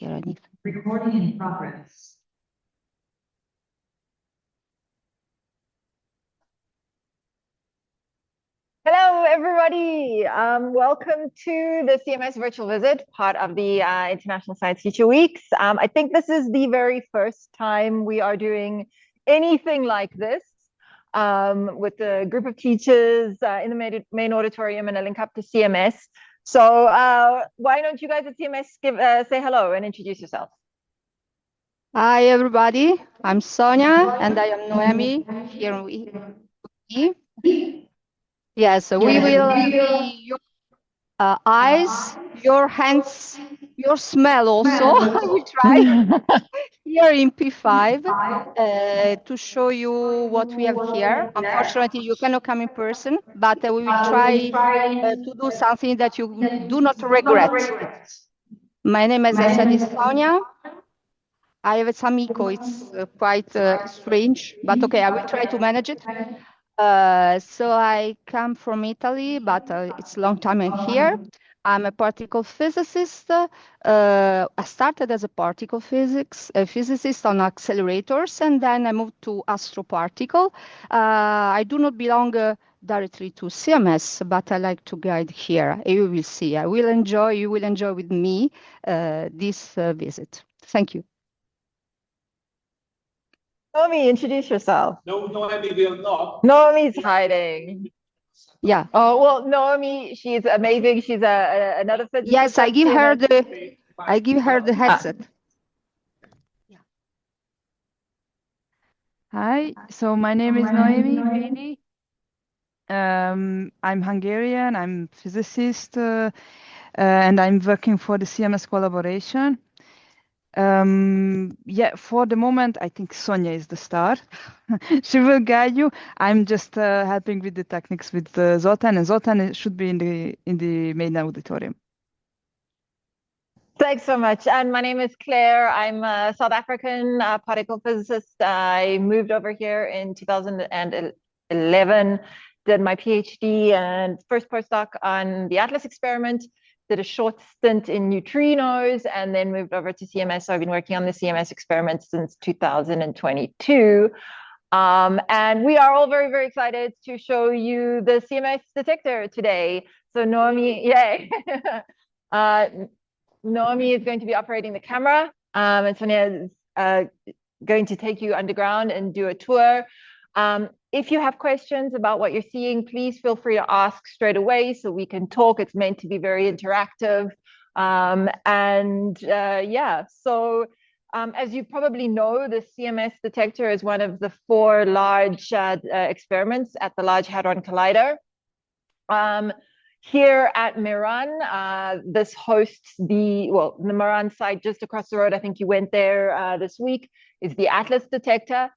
share anything. Recording in progress. Hello, everybody. Welcome to the CMS virtual visit, part of the International Science Teacher Weeks. I think this is the very first time we are doing anything like this with a group of teachers in the main auditorium and a link up to CMS. So why don't you guys at CMS say hello and introduce yourselves? Hi, everybody. I'm Sonia, and I am Noemi here with me. Yes, we will be your eyes, your hands, your smell also. We try here in P5 to show you what we have here. Unfortunately, you cannot come in person, but we will try to do something that you do not regret. My name, as I said, is Sonia. I have some echo. It's quite strange, but okay, I will try to manage it. So I come from Italy, but it's a long time I'm here. I'm a particle physicist. I started as a particle physicist on accelerators, and then I moved to astroparticle. I do not belong directly to CMS, but I like to guide here. You will see. You will enjoy with me this visit. Thank you. Noemi, introduce yourself. No, Noemi will not. Noemi's hiding. Yeah. Oh, well, Noemi, she's amazing. She's another physicist. Yes, I give her the headset. Yeah. Hi, so my name is Noemi Beni. I'm Hungarian, I'm physicist, and I'm working for the CMS collaboration. Yeah, for the moment, I think Sonia is the star. She will guide you. I'm just helping with the techniques with Zoltan, and Zoltan should be in the main auditorium. Thanks so much. And my name is Claire. I'm a South African particle physicist. I moved over here in 2011, did my PhD and first postdoc on the ATLAS experiment, did a short stint in neutrinos, and then moved over to CMS. So I've been working on the CMS experiment since 2022. And we are all very, very excited to show you the CMS detector today. So Noemi, yay. Noemi is going to be operating the camera, and Sonia is going to take you underground and do a tour. If you have questions about what you're seeing, please feel free to ask straight away so we can talk. It's meant to be very interactive. Yeah, so as you probably know, the CMS detector is one of the 4 large experiments at the Large Hadron Collider. Here at Meyrin, this hosts the Meyrin site just across the road. I think you went there this week, is the ATLAS detector.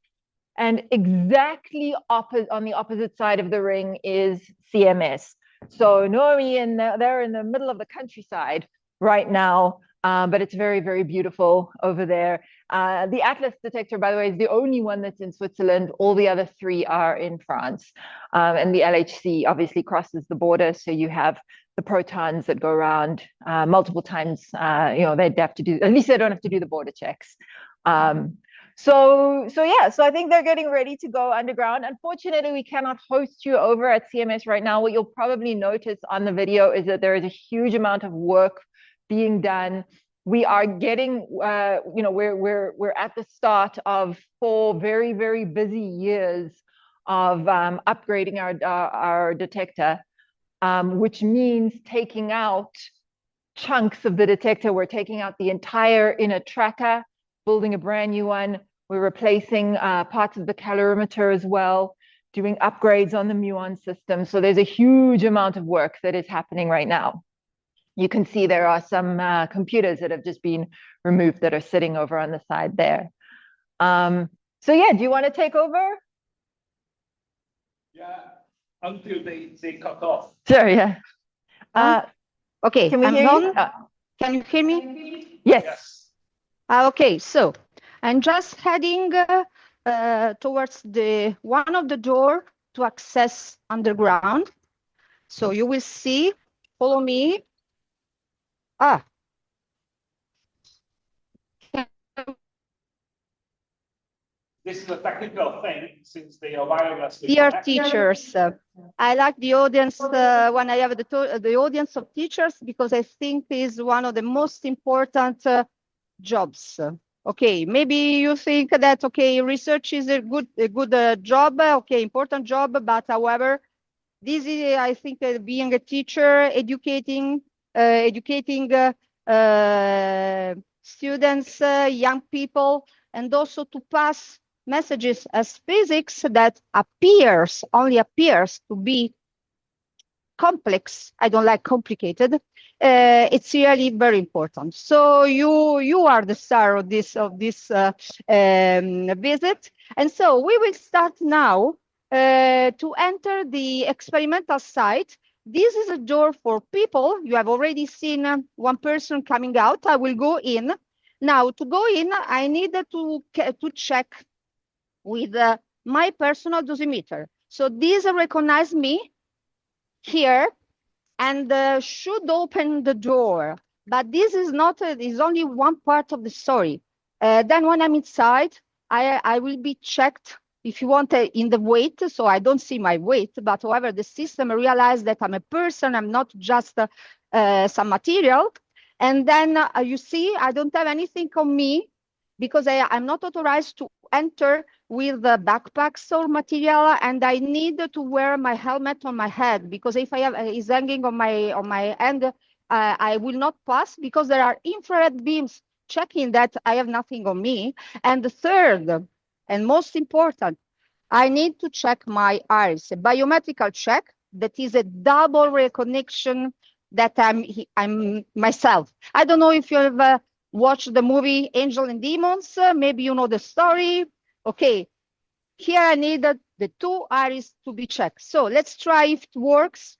And exactly on the opposite side of the ring is CMS. So Noemi, they're in the middle of the countryside right now, but it's very, very beautiful over there. The ATLAS detector, by the way, is the only one that's in Switzerland. All the other 3 are in France. And the LHC obviously crosses the border. So you have the protons that go around multiple times. They'd have to do, at least they don't have to do the border checks. So I think they're getting ready to go underground. Unfortunately, we cannot host you over at CMS right now. What you'll probably notice on the video is that there is a huge amount of work being done. We are getting, we're at the start of 4 very, very busy years of upgrading our detector, which means taking out chunks of the detector. We're taking out the entire inner tracker, building a brand new one. We're replacing parts of the calorimeter as well, doing upgrades on the muon system. So there's a huge amount of work that is happening right now. You can see there are some computers that have just been removed that are sitting over on the side there. So yeah, do you want to take over? Yeah, until they cut off. Sure, yeah. Okay, can we hear you? Can you hear me? Yes. Okay, so I'm just heading towards one of the door to access underground. So you will see, follow me. this is a technical thing since they are wirelessly Dear connected. teachers, I like the audience when I have the audience of teachers, because I think is one of the most important jobs. Okay, maybe you think that, okay, research is a good job, okay, important job, but however, this is, I think, being a teacher, educating students, young people, and also to pass messages as physics that only appears to be complex. I don't like complicated. It's really very important. So you are the star of this visit, and so we will start now to enter the experimental site. This is a door for people. You have already seen one person coming out. I will go in. Now, to go in, I need to check with my personal dosimeter. So this recognizes me here and should open the door. But this is not, is only one part of the story. Then when I'm inside, I will be checked, if you want, in the weight, so I don't see my weight, but however, the system realizes that I'm a person, I'm not just some material. And then you see, I don't have anything on me because I'm not authorized to enter with the backpacks or material, and I need to wear my helmet on my head, because if I have is hanging on my hand, I will not pass, because there are infrared beams checking that I have nothing on me. And the third and most important, I need to check my iris, a biometrical check that is a double recognition that I'm myself. I don't know if you have watched the movie Angel and Demons. Maybe you know the story. Okay, here I need the two iris to be checked. So let's try if it works.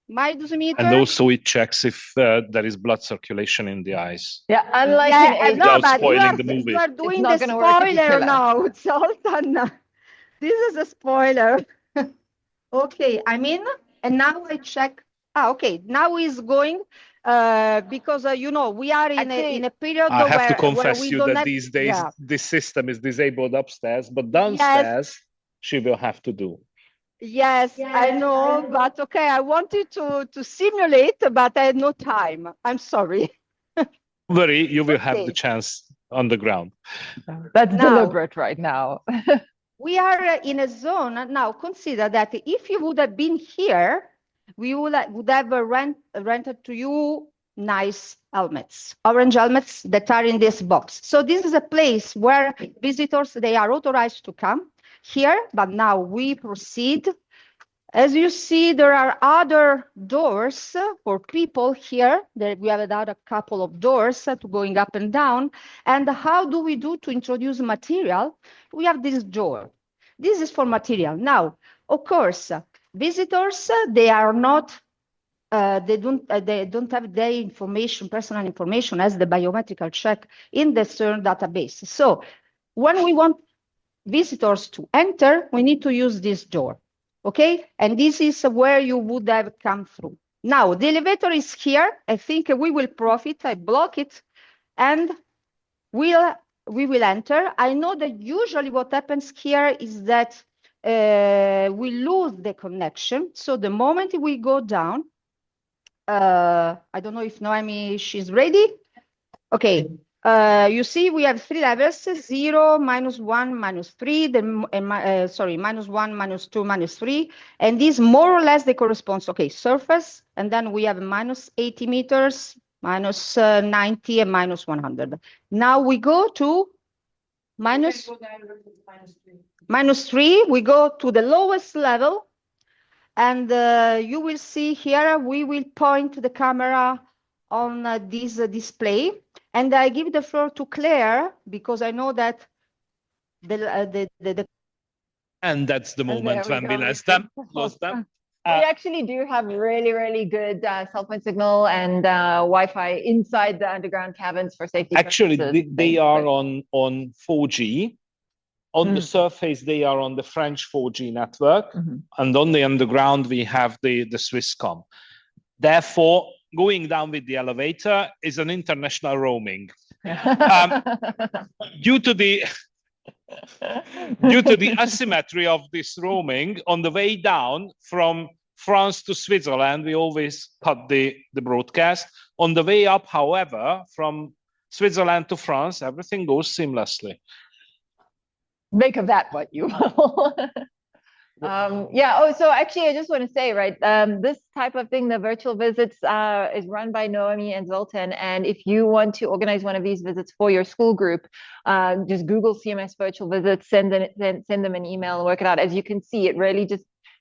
My dosimeter. And also it checks if there is blood circulation in the eyes. Yeah, unlike Yeah, in no, Without but spoiling the you movie. are doing not the gonna work if you spoiler kill us. now, Zoltan. This is a spoiler. Okay, I'm in, and now I check. Okay, now he's going because you know, we are in Actually, a period I have to where confess we you don't that have, these days yeah. this system is disabled upstairs, but downstairs she will have to do. Yes, I know, but okay, I wanted to simulate, but I had no time. I'm sorry. Don't worry, you will have Okay. the chance on the ground. that's Now- deliberate right now. We are in a zone now. Consider that if you would have been here, we would have rented to you nice helmets, orange helmets that are in this box. So this is a place where visitors, they are authorized to come here, but now we proceed. As you see, there are other doors for people here. There we have another couple of doors to going up and down. And how do we do to introduce material? We have this door. This is for material. Now, of course, visitors, they are not, they don't have their information, personal information, as the biometrical check in the CERN database. So when we want visitors to enter, we need to use this door. Okay, and this is where you would have come through. Now, the elevator is here. I think we will profit. I block it, and we will enter. I know that usually what happens here is that we lose the connection. So the moment we go down, I don't know if Noemi, she's ready. Okay. You see, we have three levels: 0, -1, -3, then sorry, -1, -2, -3, and these more or less they correspond. Okay, surface, and then we have -80 meters, -90, and -100. Now we go to -3. We go to the lowest level, and you will see here we will point the camera on this display. And I give the floor to Claire, because I know that And that's the moment there we when we go. lost them. We actually do have really, really good cell phone signal and Wi-Fi inside the underground cabins for safety Actually, purposes. they are on 4G. On the Mm. surface, they are on the French 4G network. Mhm. And on the underground, we have the Swisscom. Therefore, going down with the elevator is an international roaming. Due to the Due to the asymmetry of this roaming, on the way down from France to Switzerland, we always cut the broadcast. On the way up, however, from Switzerland to France, everything goes seamlessly. Make of that what you will. Yeah. Oh, so actually, I just want to say, right, this type of thing, the virtual visits, is run by Noemi and Zoltan. And if you want to organize one of these visits for your school group, just Google CMS virtual visits, send them an email, and work it out. As you can see, it really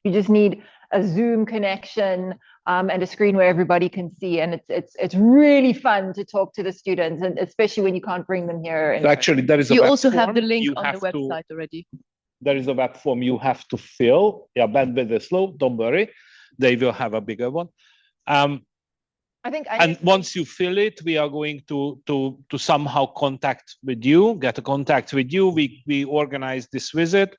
you just need a Zoom connection and a screen where everybody can see, and it's really fun to talk to the students, and especially when you can't bring them here. Actually, there is a You web also have form. the link You on have the to- website already. There is a web form you have to fill. Yeah, bandwidth is slow. Don't worry, they will have a bigger one. I think And once you fill it, we are going to somehow get a contact with you. We organize this visit.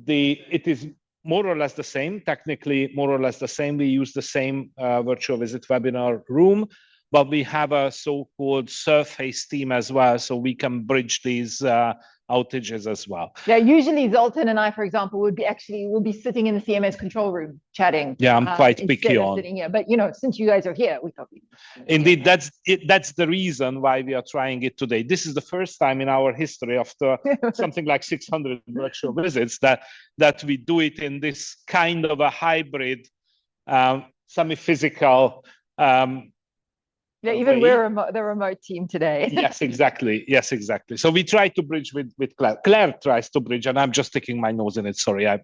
It is more or less the same, technically more or less the same. We use the same virtual visit webinar room, but we have a so-called surface team as well, so we can bridge these outages as well. Yeah, usually Zoltan and I, for example, we'll be sitting in the CMS control room chatting. Yeah, I'm quite picky instead of on. sitting here. But since you guys are here, we thought. Indeed, that's the reason why we are trying it today. This is the first time in our history, after something like 600 virtual visits, that we do it in this kind of a hybrid, semi-physical. Yeah, even we're the remote team today. Yes, exactly. Yes, exactly. So we try to bridge with Claire. Claire tries to bridge, and I'm just sticking my nose in it. Sorry, I'm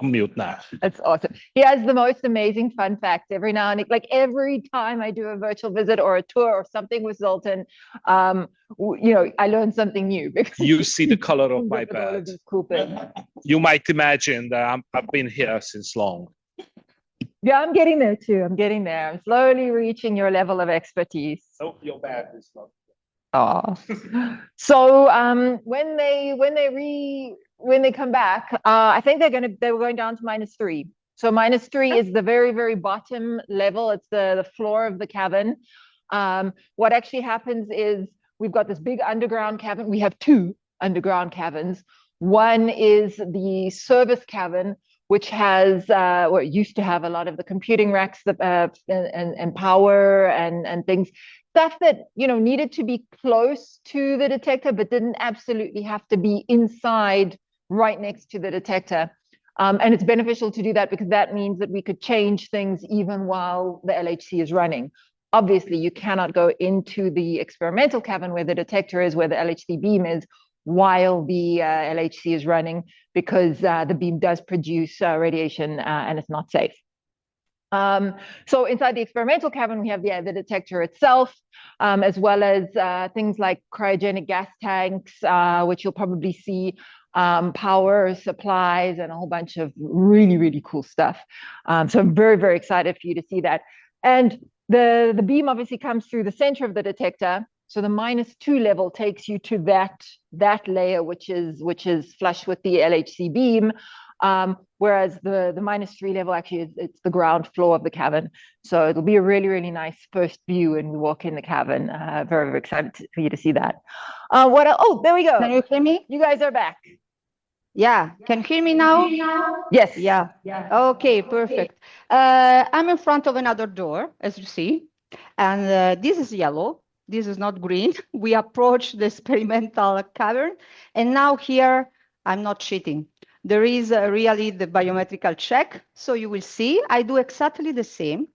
mute now. That's awesome. He has the most amazing fun facts every now and then. Like every time I do a virtual visit or a tour or something with Zoltan, I learn something new because You see the color of my with all of bed. these cool things. You might imagine that I've been here since long. Yeah, I'm getting there too. I'm getting there. I'm slowly reaching your level of expertise. So your bed is not. Oh, so when they come back, I think they were going down to -3. So -3 is the very, very bottom level. It's the floor of the cavern. What actually happens is we've got this big underground cavern. We have 2 underground caverns. One is the service cavern, which has it used to have a lot of the computing racks and power and things. Stuff that needed to be close to the detector, but didn't absolutely have to be inside right next to the detector. And it's beneficial to do that because that means that we could change things even while the LHC is running. Obviously, you cannot go into the experimental cavern where the detector is, where the LHC beam is, while the LHC is running, because the beam does produce radiation and it's not safe. So inside the experimental cavern, we have the detector itself, as well as things like cryogenic gas tanks, which you'll probably see, power supplies, and a whole bunch of really, really cool stuff. So I'm very, very excited for you to see that. And the beam obviously comes through the center of the detector. So the -2 level takes you to that layer, which is flush with the LHC beam. Whereas the -3 level actually it's the ground floor of the cavern. So it'll be a really, really nice first view when we walk in the cavern. Very, very excited for you to see that. What else? Oh, there we go. Can you hear me? You guys are back. Yeah. Can you hear me now? Yes. Yeah. Okay, perfect. I'm in front of another door, as you see, and this is yellow. This is not green. We approach the experimental cavern, and now here I'm not cheating. There is really the biometrical check. So you will see I do exactly the same.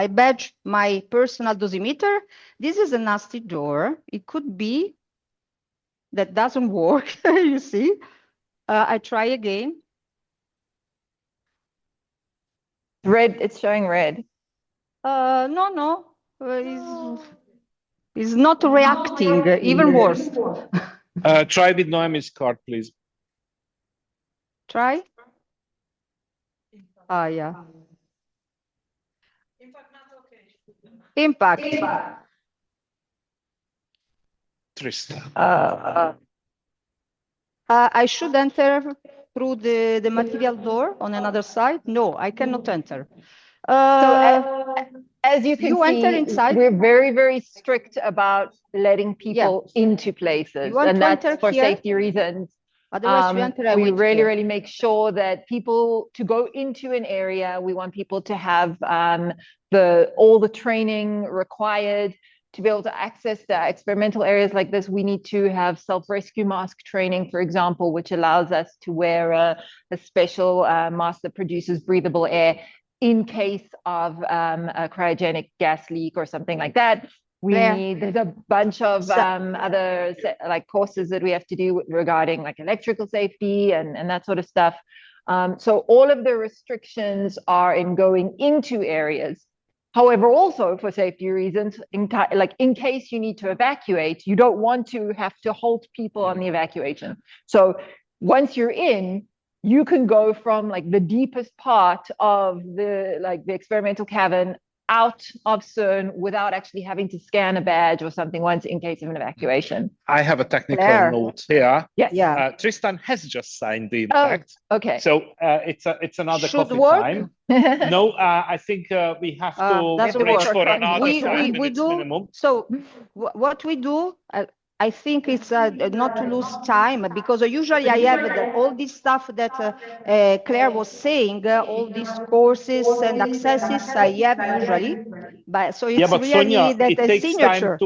I badge my personal dosimeter. This is a nasty door. It could be that doesn't work, you see. I try again. Red, it's showing red. No. It's not reacting, even worse. Try with Noemi's card, please. Try. Yeah. Impact. Trist. I should enter through the material door on another side. No, I cannot enter. As you can You enter see, inside. we're very, very strict about letting people into places, You want and to that's enter for here? safety reasons. Otherwise, you enter. We really make sure that people, to go into an area, we want people to have all the training required to be able to access the experimental areas like this. We need to have self-rescue mask training, for example, which allows us to wear a special mask that produces breathable air in case of a cryogenic gas leak or something like that. There's a bunch of other like courses that we have to do regarding like electrical safety and that sort of stuff. So all of the restrictions are in going into areas. However, also for safety reasons, in case you need to evacuate, you don't want to have to halt people on the evacuation. So once you're in, you can go from like the deepest part of the experimental cavern out of CERN without actually having to scan a badge or something once in case of an evacuation. I have a technical Claire. note here. Yes. Yeah. Tristan has just signed the impact. Okay. So it's another Should coffee work? time. No, I think we have to doesn't break work. for another We 5 minutes do. minimum. So what we do, I think it's not to lose time, because usually I have all this stuff that Claire was saying, all these courses and accesses I have usually, but so it's but really Sonia, that it takes signature.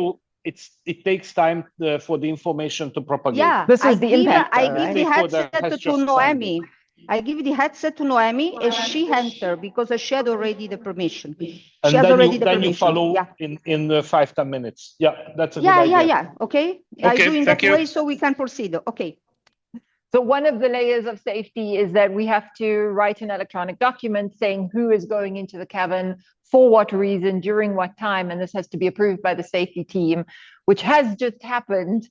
it takes time for the information to propagate. Yeah, This is the impact, I right? give the Before that headset has to just Noemi. I give the headset to Noemi, and she entered because she had already the permission. She And has then already you, the then permission. you follow Yeah. in 5-10 minutes. Yeah, that's a good idea. Yeah. Okay. I do in that way so we can proceed. Okay. So one of the layers of safety is that we have to write an electronic document saying who is going into the cavern, for what reason, during what time, and this has to be approved by the safety team, which has just happened.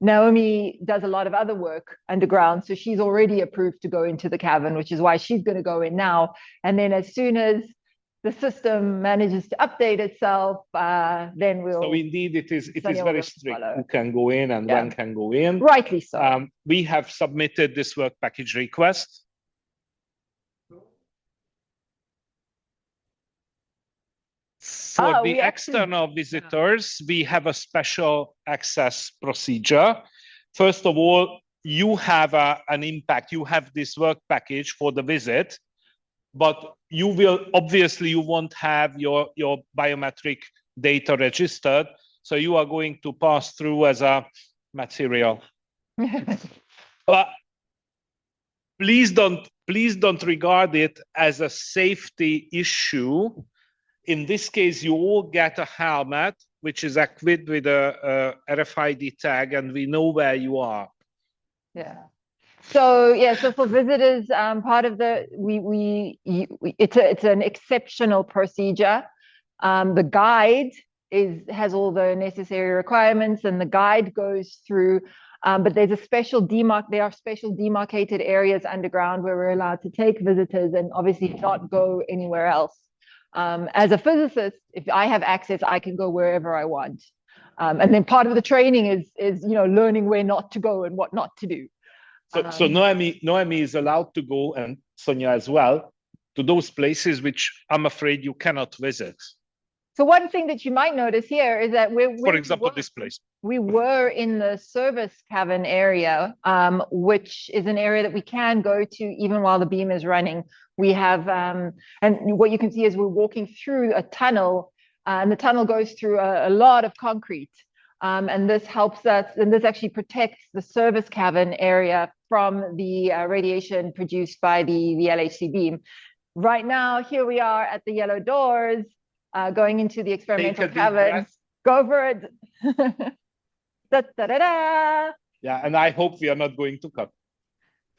Noemi does a lot of other work underground, so she's already approved to go into the cavern, which is why she's going to go in now. And then as soon as the system manages to update itself, then we'll. So indeed, it is Sonia very will strict follow. who can go in and when can go in. Rightly so. We have submitted this work package request. For the external visitors, we have a special access procedure. First of all, you have an impact. You have this work package for the visit, but you will obviously you won't have your biometric data registered, so you are going to pass through as a material. But please don't regard it as a safety issue. In this case, you all get a helmet which is equipped with a RFID tag, and we know where you are. Yeah. So for visitors, part of the it's an exceptional procedure. The guide has all the necessary requirements, and the guide goes through. But there's a special there are special demarcated areas underground where we're allowed to take visitors, and obviously not go anywhere else. As a physicist, if I have access, I can go wherever I want. And then part of the training is learning where not to go and what not to do. So Noemi is allowed to go, and Sonia as well, to those places which I'm afraid you cannot visit. So one thing that you might notice here is that for example, this place. We were in the service cavern area, which is an area that we can go to even while the beam is running. We have, and what you can see is we're walking through a tunnel, and the tunnel goes through a lot of concrete. And this helps us, and this actually protects the service cavern area from the radiation produced by the LHC beam. Right now, here we are at the yellow doors, going into the experimental cavern. Go for it. Da, da, da, da. Yeah, and I hope we are not going to cut.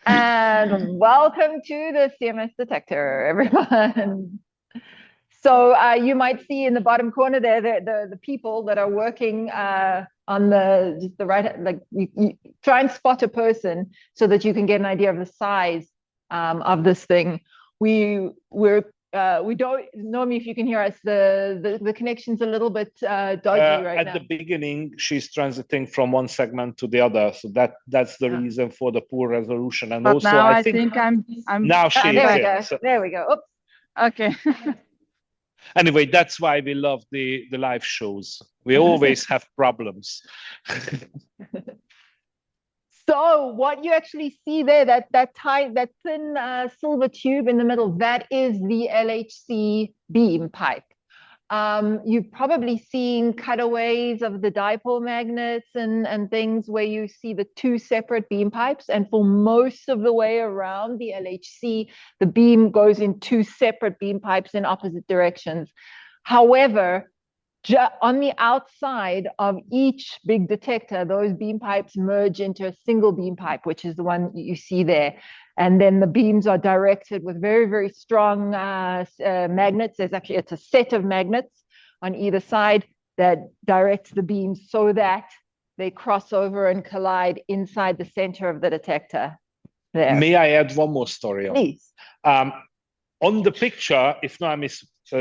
And welcome to the CMS detector, everyone. So you might see in the bottom corner there the people that are working on the right, like you try and spot a person so that you can get an idea of the size of this thing. We don't, Noemi, if you can hear us, the connection's a little bit dodgy right now. At the beginning, she's transiting from one segment to the other, so that's the reason for the poor resolution. And but also, now I think I'm now she there is we go. So. There we go. Oops. Okay. Anyway, that's why we love the live shows. We always have problems. So what you actually see there, that thin silver tube in the middle, that is the LHC beam pipe. You've probably seen cutaways of the dipole magnets and things where you see the two separate beam pipes. And for most of the way around the LHC, the beam goes in two separate beam pipes in opposite directions. However, on the outside of each big detector, those beam pipes merge into a single beam pipe, which is the one you see there. And then the beams are directed with very, very strong magnets. It's a set of magnets on either side that directs the beams so that they cross over and collide inside the center of the detector there. May I add one more story? Please. On the picture, if Noemi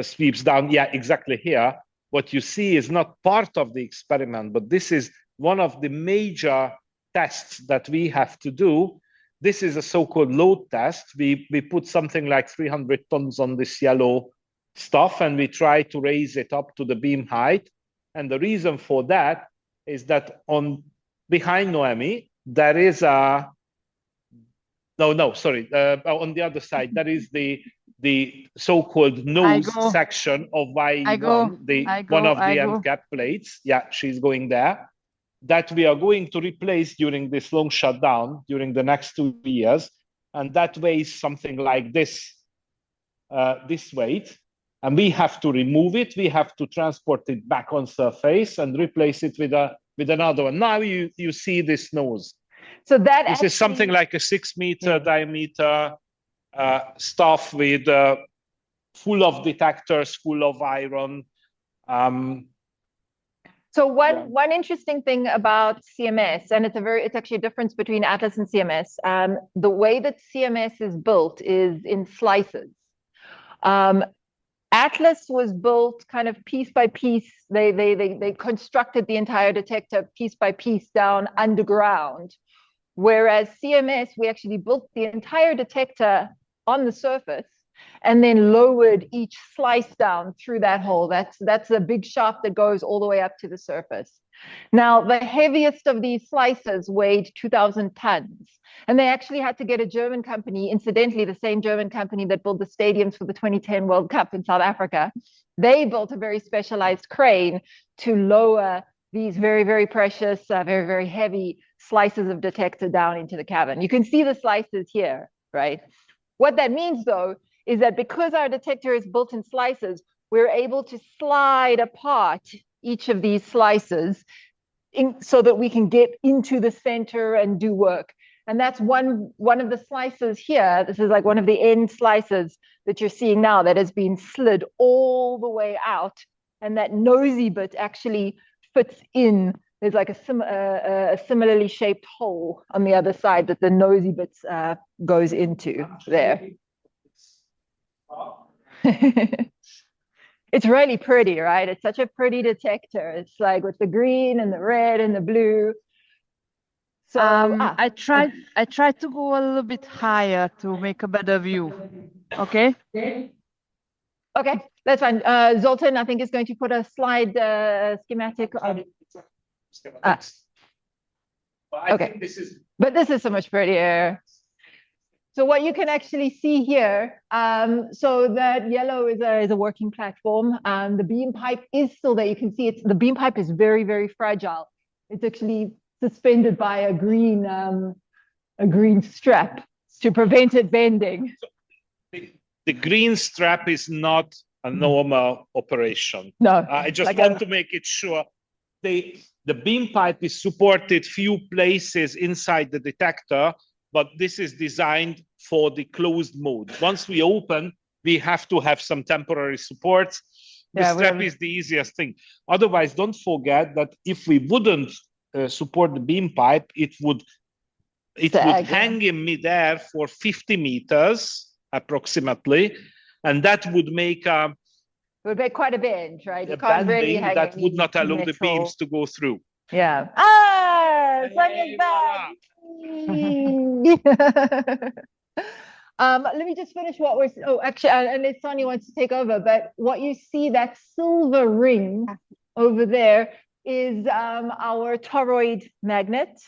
sweeps down, yeah, exactly here, what you see is not part of the experiment, but this is one of the major tests that we have to do. This is a so-called load test. We put something like 300 tons on this yellow stuff, and we try to raise it up to the beam height. And the reason for that is that behind Noemi, there is a, on the other side, there is the so-called nose section of Y1, one of the end cap plates. Yeah, she's going there. That we are going to replace during this long shutdown during the next 2 years. And that weighs something like this, this weight. And we have to remove it. We have to transport it back on surface and replace it with another one. Now you see this nose. So that this is something like a 6 meter diameter stuff with full of detectors, full of iron. So one interesting thing about CMS, and it's actually a difference between Atlas and CMS. The way that CMS is built is in slices. Atlas was built kind of piece by piece. They constructed the entire detector piece by piece down underground. Whereas CMS, we actually built the entire detector on the surface and then lowered each slice down through that hole. That's a big shaft that goes all the way up to the surface. Now, the heaviest of these slices weighed 2,000 tons. And they actually had to get a German company, incidentally, the same German company that built the stadiums for the 2010 World Cup in South Africa. They built a very specialized crane to lower these very, very precious, very, very heavy slices of detector down into the cavern. You can see the slices here, right? What that means, though, is that because our detector is built in slices, we're able to slide apart each of these slices so that we can get into the center and do work. And that's one of the slices here. This is like one of the end slices that you're seeing now that has been slid all the way out. And that nosy bit actually fits in. There's like a similarly shaped hole on the other side that the nosy bit goes into there. It's really pretty, right? It's such a pretty detector. It's like with the green and the red and the blue. So I tried to go a little bit higher to make a better view. Okay. Okay, that's fine. Zoltan, I think, is going to put a slide schematic on. Okay, but this is so much prettier. So what you can actually see here, so that yellow is a working platform. The beam pipe is still there. You can see the beam pipe is very, very fragile. It's actually suspended by a green strap to prevent it bending. The green strap is not a normal operation. No. I just want to make it sure. The beam pipe is supported few places inside the detector, but this is designed for the closed mode. Once we open, we have to have some temporary supports. The strap is the easiest thing. Otherwise, don't forget that if we wouldn't support the beam pipe, it would hang in midair for 50 meters approximately, and that would make it would make quite a bend, right? You can't really hang that would not allow the beams to go through. Yeah. Sonia's back. Let me just finish what we're, oh, actually, unless Sonia wants to take over, but what you see, that silver ring over there is our toroid magnet.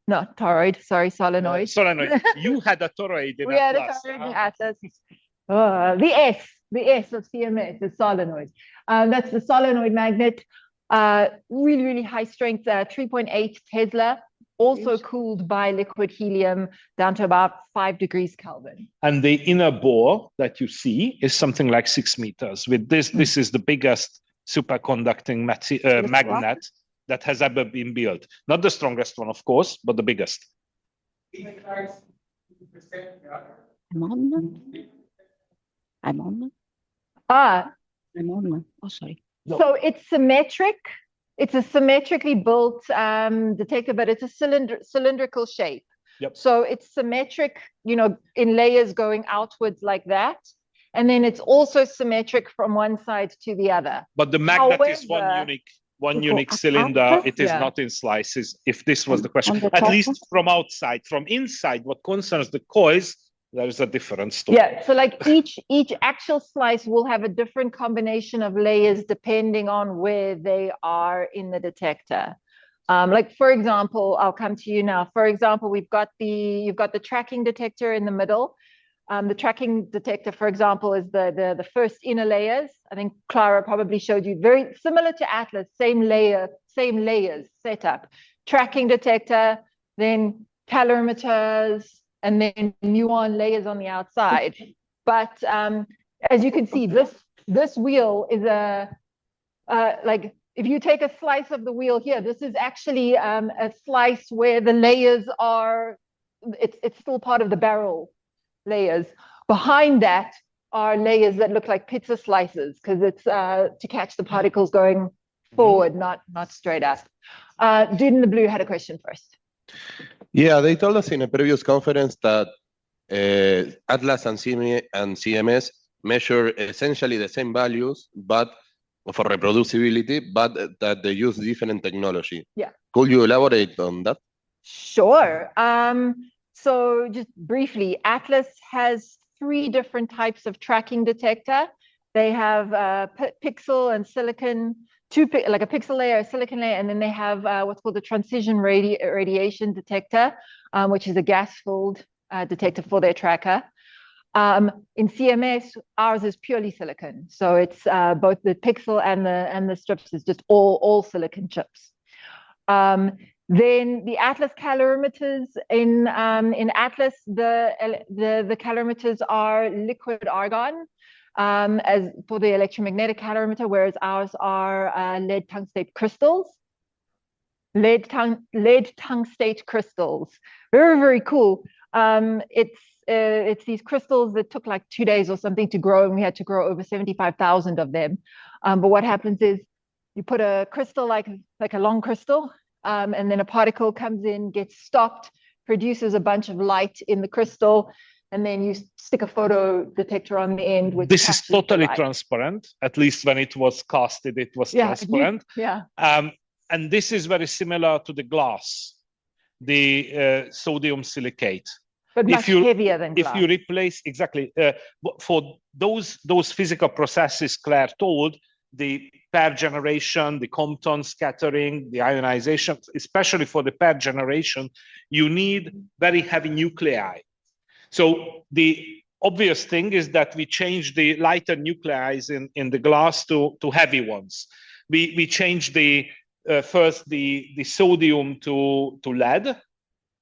Not toroid, sorry, solenoid. Solenoid. You had a toroid in We had a Atlas. toroid in Atlas. The S of CMS, the solenoid. That's the solenoid magnet. Really, really high strength, 3.8 Tesla, also cooled by liquid helium down to about 5 degrees Kelvin. And the inner bore that you see is something like 6 meters. With this, this is the biggest superconducting magnet that has ever been built. Not the strongest one, of course, but the biggest. I'm on. I'm on. Ah, I'm on. Oh, sorry. so it's symmetric. It's a symmetrically built detector, but it's a cylindrical shape. Yep. So it's symmetric, you know, in layers going outwards like that. And then it's also symmetric from one side to the other. But the magnet is However, one unique cylinder. It is Yeah. not in slices, if this was the question. On the At top? least from outside. From inside, what concerns the coils, there is a different story. yeah, so like each actual slice will have a different combination of layers depending on where they are in the detector. Like for example, I'll come to you now. For example, you've got the tracking detector in the middle. The tracking detector, for example, is the first inner layers. I think Clara probably showed you, very similar to Atlas, same layers setup. Tracking detector, then calorimeters, and then muon layers on the outside. But as you can see, this wheel is like, if you take a slice of the wheel here, this is actually a slice where the layers are, it's still part of the barrel layers. Behind that are layers that look like pizza slices, because it's to catch the particles going forward, not straight up. Dude in the blue had a question first. Yeah, they told us in a previous conference that Atlas and CMS measure essentially the same values, but for reproducibility, but that they use different technology. Yeah. Could you elaborate on that? Sure. So just briefly, Atlas has 3 different types of tracking detector. They have pixel and silicon, like a pixel layer, a silicon layer, and then they have what's called the transition radiation detector, which is a gas-filled detector for their tracker. In CMS, ours is purely silicon. So it's both the pixel and the strips is just all silicon chips. Then the Atlas calorimeters in Atlas, the calorimeters are liquid argon as for the electromagnetic calorimeter, whereas ours are lead tungstate crystals. Lead tungstate crystals, very, very cool. It's these crystals that took like 2 days or something to grow, and we had to grow over 75,000 of them. But what happens is you put a crystal like a long crystal, and then a particle comes in, gets stopped, produces a bunch of light in the crystal, and then you stick a photo detector on the end. Which this is totally light. Transparent. At least when it was casted, it was transparent. Yeah. And this is very similar to the glass, the sodium silicate. But much heavier than glass. If you replace, exactly, for those physical processes Claire told, the pair generation, the Compton scattering, the ionization, especially for the pair generation, you need very heavy nuclei. So the obvious thing is that we change the lighter nuclei in the glass to heavy ones. We change the first the sodium to lead,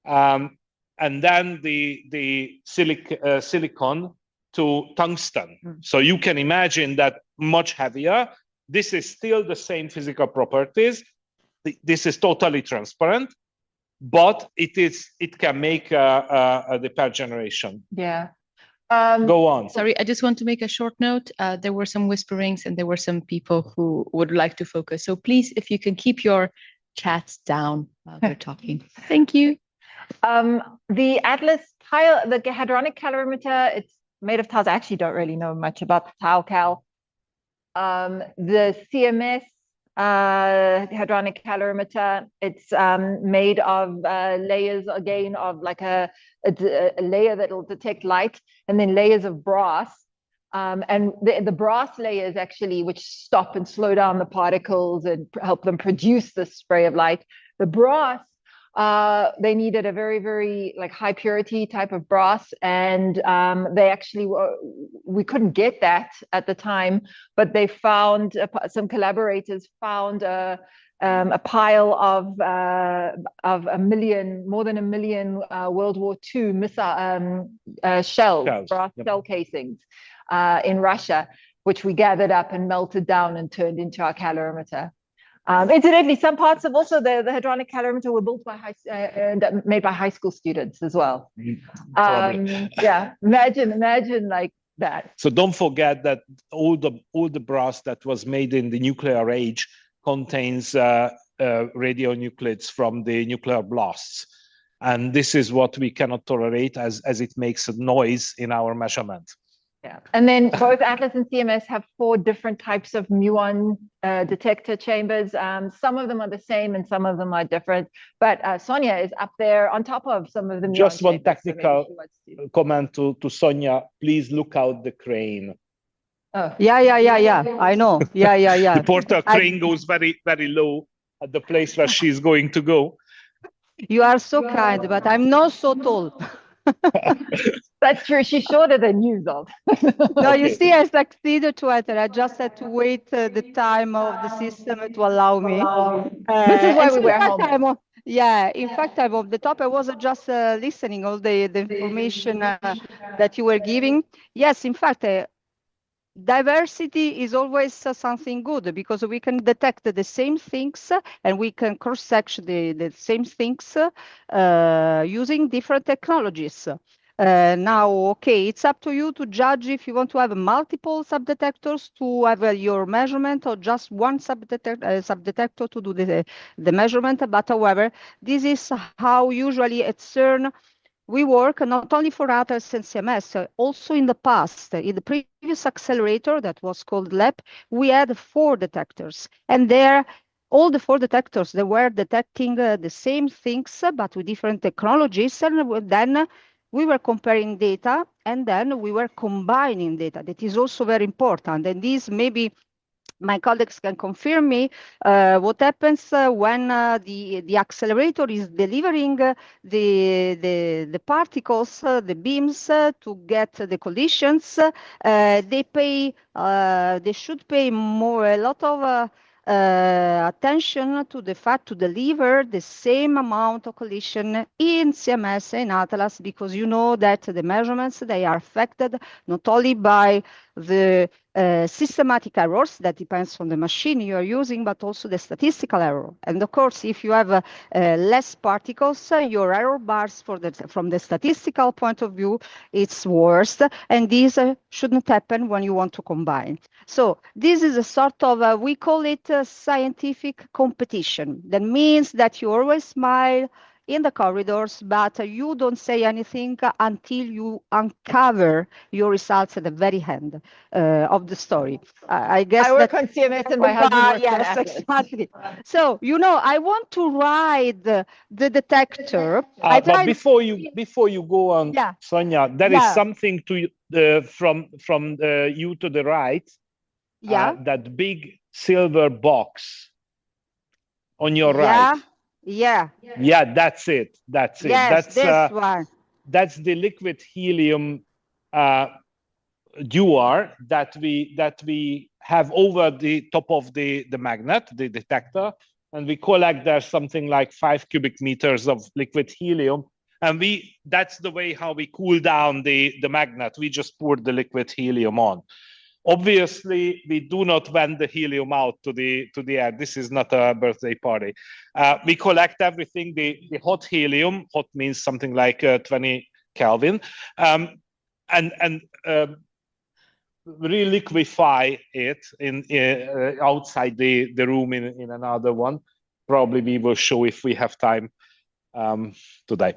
and then the silicon to tungsten. So you can imagine that much heavier. This is still the same physical properties. This is totally transparent, but it can make the pair generation. Yeah. Go on. Sorry, I just want to make a short note. There were some whisperings and there were some people who would like to focus. So please, if you can keep your chats down while they're talking. Thank you. The Atlas tile, the hadronic calorimeter, it's made of tiles. I actually don't really know much about the tile cal. The CMS hadronic calorimeter. It's made of layers again of like a layer that will detect light, and then layers of brass. And the brass layers actually, which stop and slow down the particles and help them produce this spray of light. The brass, they needed a very, very like high purity type of brass, and they actually we couldn't get that at the time, but they found some collaborators found a pile of more than a million World War II missile shells, brass shell casings in Russia, which we gathered up and melted down and turned into our calorimeter. Incidentally, some parts of also the hadronic calorimeter were built by made by high school students as well. Yeah, imagine like that. So don't forget that all the brass that was made in the nuclear age contains radionuclides from the nuclear blasts. And this is what we cannot tolerate as it makes a noise in our measurement. Yeah, and then both Atlas and CMS have 4 different types of muon detector chambers. Some of them are the same and some of them are different. But Sonia is up there on top of some of the muon Just one chambers, technical comment to Sonia. Please look out the crane. Oh. Yeah. I know. Yeah. The portal crane goes very, very low at the place where she's going to go. You are so kind, but I'm not so tall. That's true. She's shorter than you, Zoltan. No, you see, I succeeded to enter. I just had to wait the time of the system to allow me. This is why we wear helmets. Yeah, in fact, I'm on the top. I was just listening all the information that you were giving. Yes, in fact, diversity is always something good because we can detect the same things and we can cross-section the same things using different technologies. Now, okay, it's up to you to judge if you want to have multiple subdetectors to have your measurement or just one subdetector to do the measurement. But however, this is how usually at CERN we work, not only for Atlas and CMS, also in the past. In the previous accelerator that was called LEP, we had 4 detectors. And there, all the 4 detectors, they were detecting the same things, but with different technologies. And then we were comparing data, and then we were combining data. That is also very important. And this maybe my colleagues can confirm me what happens when the accelerator is delivering the particles, the beams to get the collisions. They should pay a lot of attention to the fact to deliver the same amount of collision in CMS and Atlas, because you know that the measurements, they are affected not only by the systematic errors that depends on the machine you are using, but also the statistical error. And of course, if you have less particles, your error bars from the statistical point of view, it's worse. And this shouldn't happen when you want to combine. So this is a sort of, we call it a scientific competition. That means that you always smile in the corridors, but you don't say anything until you uncover your results at the very end of the story. I guess I work on CMS and my husband works on Atlas. Exactly. So, you know, I want to ride the detector. But before you go on, yeah. Sonia, there is something to from you to the right. Yeah. That big silver box on your right. Yeah, that's it. That's it. Yes, this one. That's the liquid helium dewar that we have over the top of the magnet, the detector, and we collect there something like 5 cubic meters of liquid helium, and that's the way how we cool down the magnet. We just pour the liquid helium on. Obviously, we do not vent the helium out to the air. This is not a birthday party. We collect everything, the hot helium. Hot means something like 20 Kelvin, and reliquify it in outside the room in another one. Probably we will show if we have time today.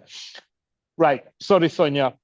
Right. Sorry, Sonia.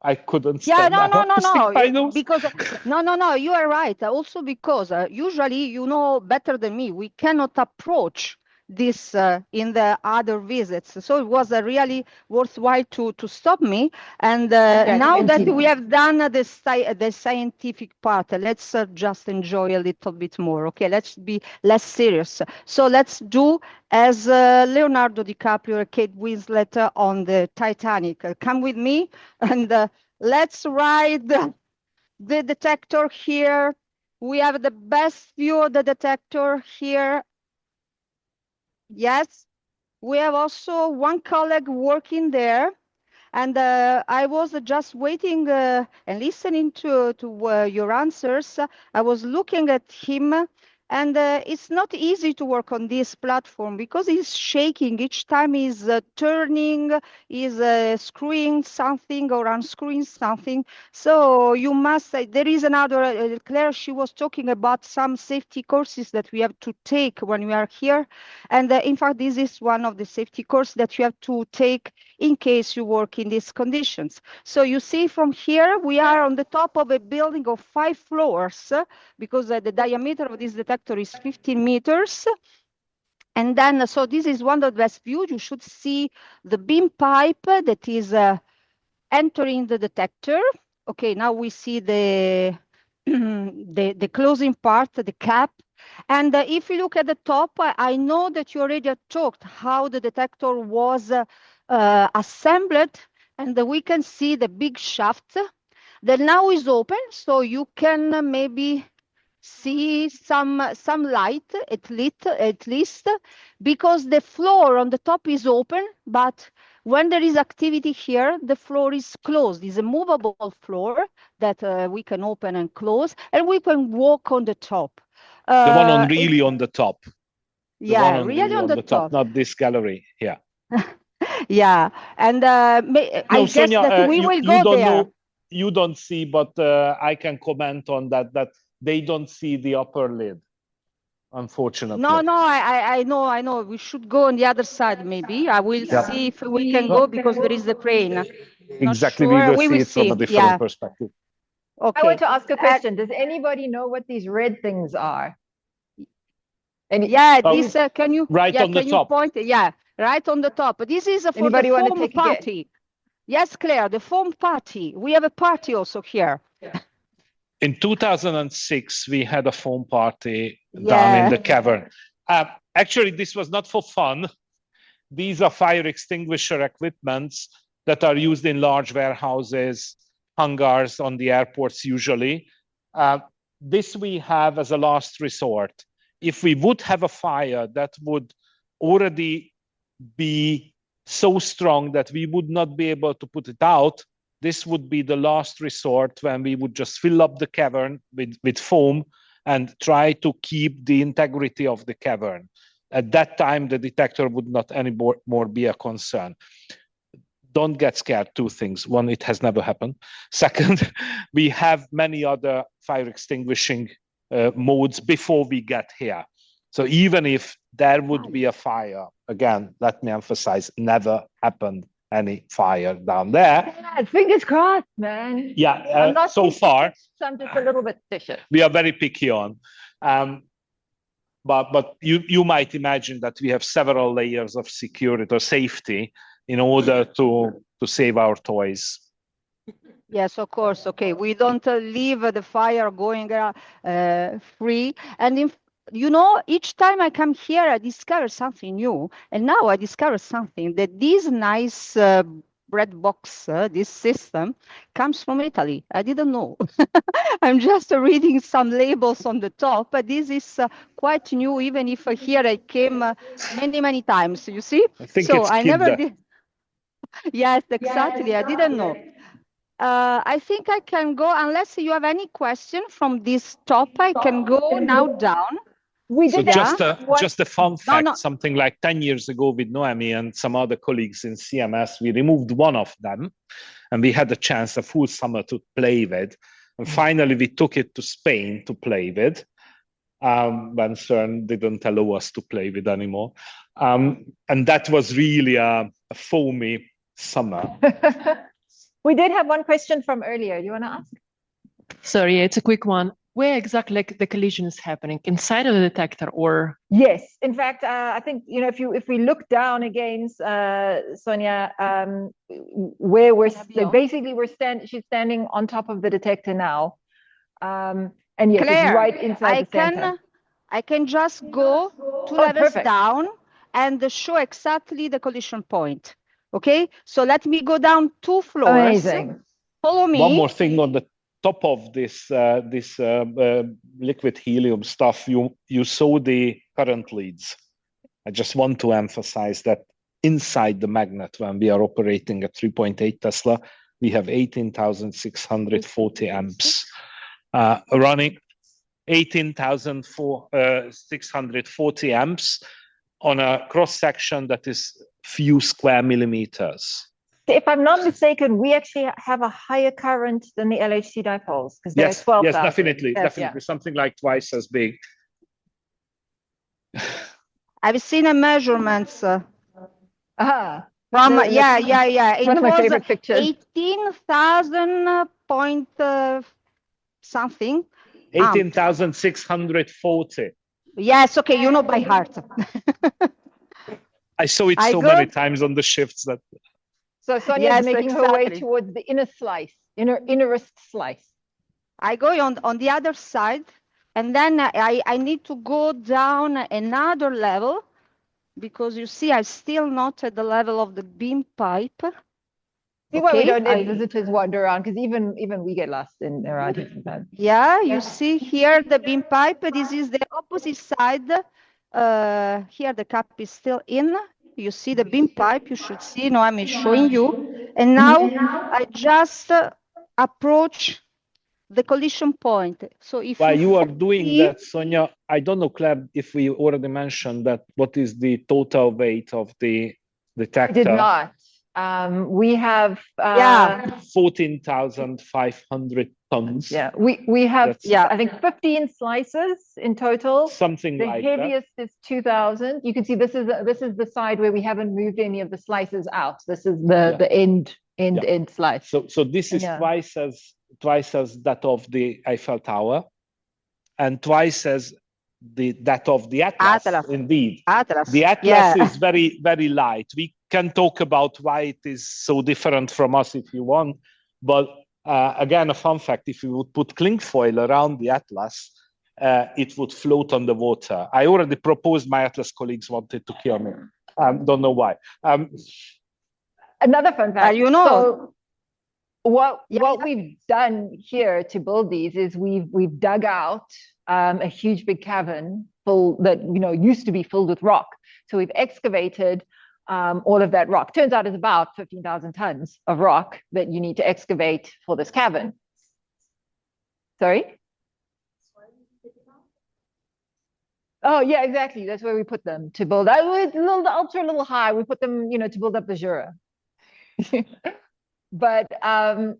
I couldn't Yeah, stand no, up to stick my no, nose. because no, you are right. Also because usually you know better than me, we cannot approach this in the other visits. So it was really worthwhile to stop me. And now that we have done the scientific part, let's just enjoy a little bit more. Okay, let's be less serious. So let's do as Leonardo DiCaprio and Kate Winslet on the Titanic. Come with me and let's ride the detector here. We have the best view of the detector here. Yes, we have also one colleague working there. And I was just waiting and listening to your answers. I was looking at him, and it's not easy to work on this platform because he's shaking each time he's turning, he's screwing something or unscrewing something. So you must, there is another, Claire, she was talking about some safety courses that we have to take when we are here. And in fact, this is one of the safety courses that you have to take in case you work in these conditions. So you see from here, we are on the top of a building of 5 floors because the diameter of this detector is 15 meters. And then, so this is one of the best views. You should see the beam pipe that is entering the detector. Okay, now we see the, the closing part, the cap. And if you look at the top, I know that you already talked how the detector was assembled, and we can see the big shaft that now is open, so you can maybe see some light at least, because the floor on the top is open, but when there is activity here, the floor is closed. It's a movable floor that we can open and close, and we can walk on the top. The one on really on the top. The one Yeah, on really on the top. not this gallery. Yeah. Yeah, and I guess Sonia, that we will go don't there. know, you don't see, but I can comment on that they don't see the upper lid, unfortunately. No, I know. We should go on the other side, maybe. I will see if we can go because there is the crane. Exactly, Sure. we will see it from a different perspective. Okay. I want to ask a question. Does anybody know what these red things are? Yeah, this can you right on the top. Point? Yeah, right on the top. This is for Anybody the want to foam take a party. Yes, Claire, the foam party. We have a party also here. In 2006, we had a foam party down in the cavern. Actually, this was not for fun. These are fire extinguisher equipments that are used in large warehouses, hangars on the airports usually. This we have as a last resort. If we would have a fire that would already be so strong that we would not be able to put it out, this would be the last resort when we would just fill up the cavern with foam and try to keep the integrity of the cavern. At that time, the detector would not anymore be a concern. Don't get scared, 2 things. One, it has never happened. Second, we have many other fire extinguishing modes before we get here. So even if there would be a fire, again, let me emphasize, never happened any fire down there. Yeah, fingers crossed, man. Yeah, so far. I'm just a little bit suspicious. We are very picky on. But you might imagine that we have several layers of security or safety in order to save our toys. Yes, of course. Okay, we don't leave the fire going free. And each time I come here, I discover something new. And now I discover something that this nice bread box, this system, comes from Italy. I didn't know. I'm just reading some labels on the top, but this is quite new, even if here I came many times, you see? I think so it's I never Kinder. did. Yes, exactly. I didn't know. I think I can go, unless you have any question from this top, I can go now down. So just a fun fact, something like 10 years ago with Noemi and some other colleagues in CMS, we removed one of them and we had a chance a full summer to play with. And finally, we took it to Spain to play with when CERN didn't allow us to play with anymore. And that was really a foamy summer. We did have one question from earlier. Do you want to ask? Sorry, it's a quick one. Where exactly like the collision is happening? Inside of the detector or? Yes. In fact, I think, you know, if we look down again, Sonia, where she's standing on top of the detector now. And yes, Claire, it's right inside the center. I can just go 2 levels down and show exactly the collision point. Okay, so let me go down 2 floors. Amazing. Follow me. One more thing on the top of this liquid helium stuff, you saw the current leads. I just want to emphasize that inside the magnet, when we are operating at 3.8 Tesla, we have 18,640 amps running. 18,640 amps on a cross section that is few square millimeters. If I'm not mistaken, we actually have a higher current than the LHC dipoles because they're 12,000. Yes, definitely, Yes, definitely, something like twice as big. I've seen a measurements from It's It one of my was favorite pictures. 18,000 point something. 18,640. Yes, okay, you know by heart. I saw it so many times on the shifts that. So Sonia is making her way towards the inner slice, innerest slice. I go on the other side, and then I need to go down another level because you see I'm still not at the level of the beam pipe. See why we don't let visitors wander around, because even we get lost around here sometimes. Yeah, you see here the beam pipe. This is the opposite side. Here the cap is still in. You see the beam pipe. You should see. Noemi is showing you. And now I just approach the collision point. So if while you are doing that, Sonia, I don't know, Claire, if we already mentioned that what is the total weight of the detector? I did not. We have 14,500 tons. Yeah, we have I think 15 slices in total. Something like that. The heaviest is 2,000. You can see this is the side where we haven't moved any of the slices out. This is the end slice. So this is twice as that of the Eiffel Tower, and twice as that of the Atlas. Indeed, the Atlas is very, very light. We can talk about why it is so different from us if you want, but again, a fun fact: if you would put cling foil around the Atlas, it would float on the water. I already proposed. My Atlas colleagues wanted to kill me. Don't know why. Another fun fact. So what we've done here to build these is we've dug out a huge big cavern full that used to be filled with rock. So we've excavated all of that rock. Turns out it's about 15,000 tons of rock that you need to excavate for this cavern. Sorry? Oh yeah, exactly. That's where we put them to build. It's a little high. We put them, to build up the Jura. But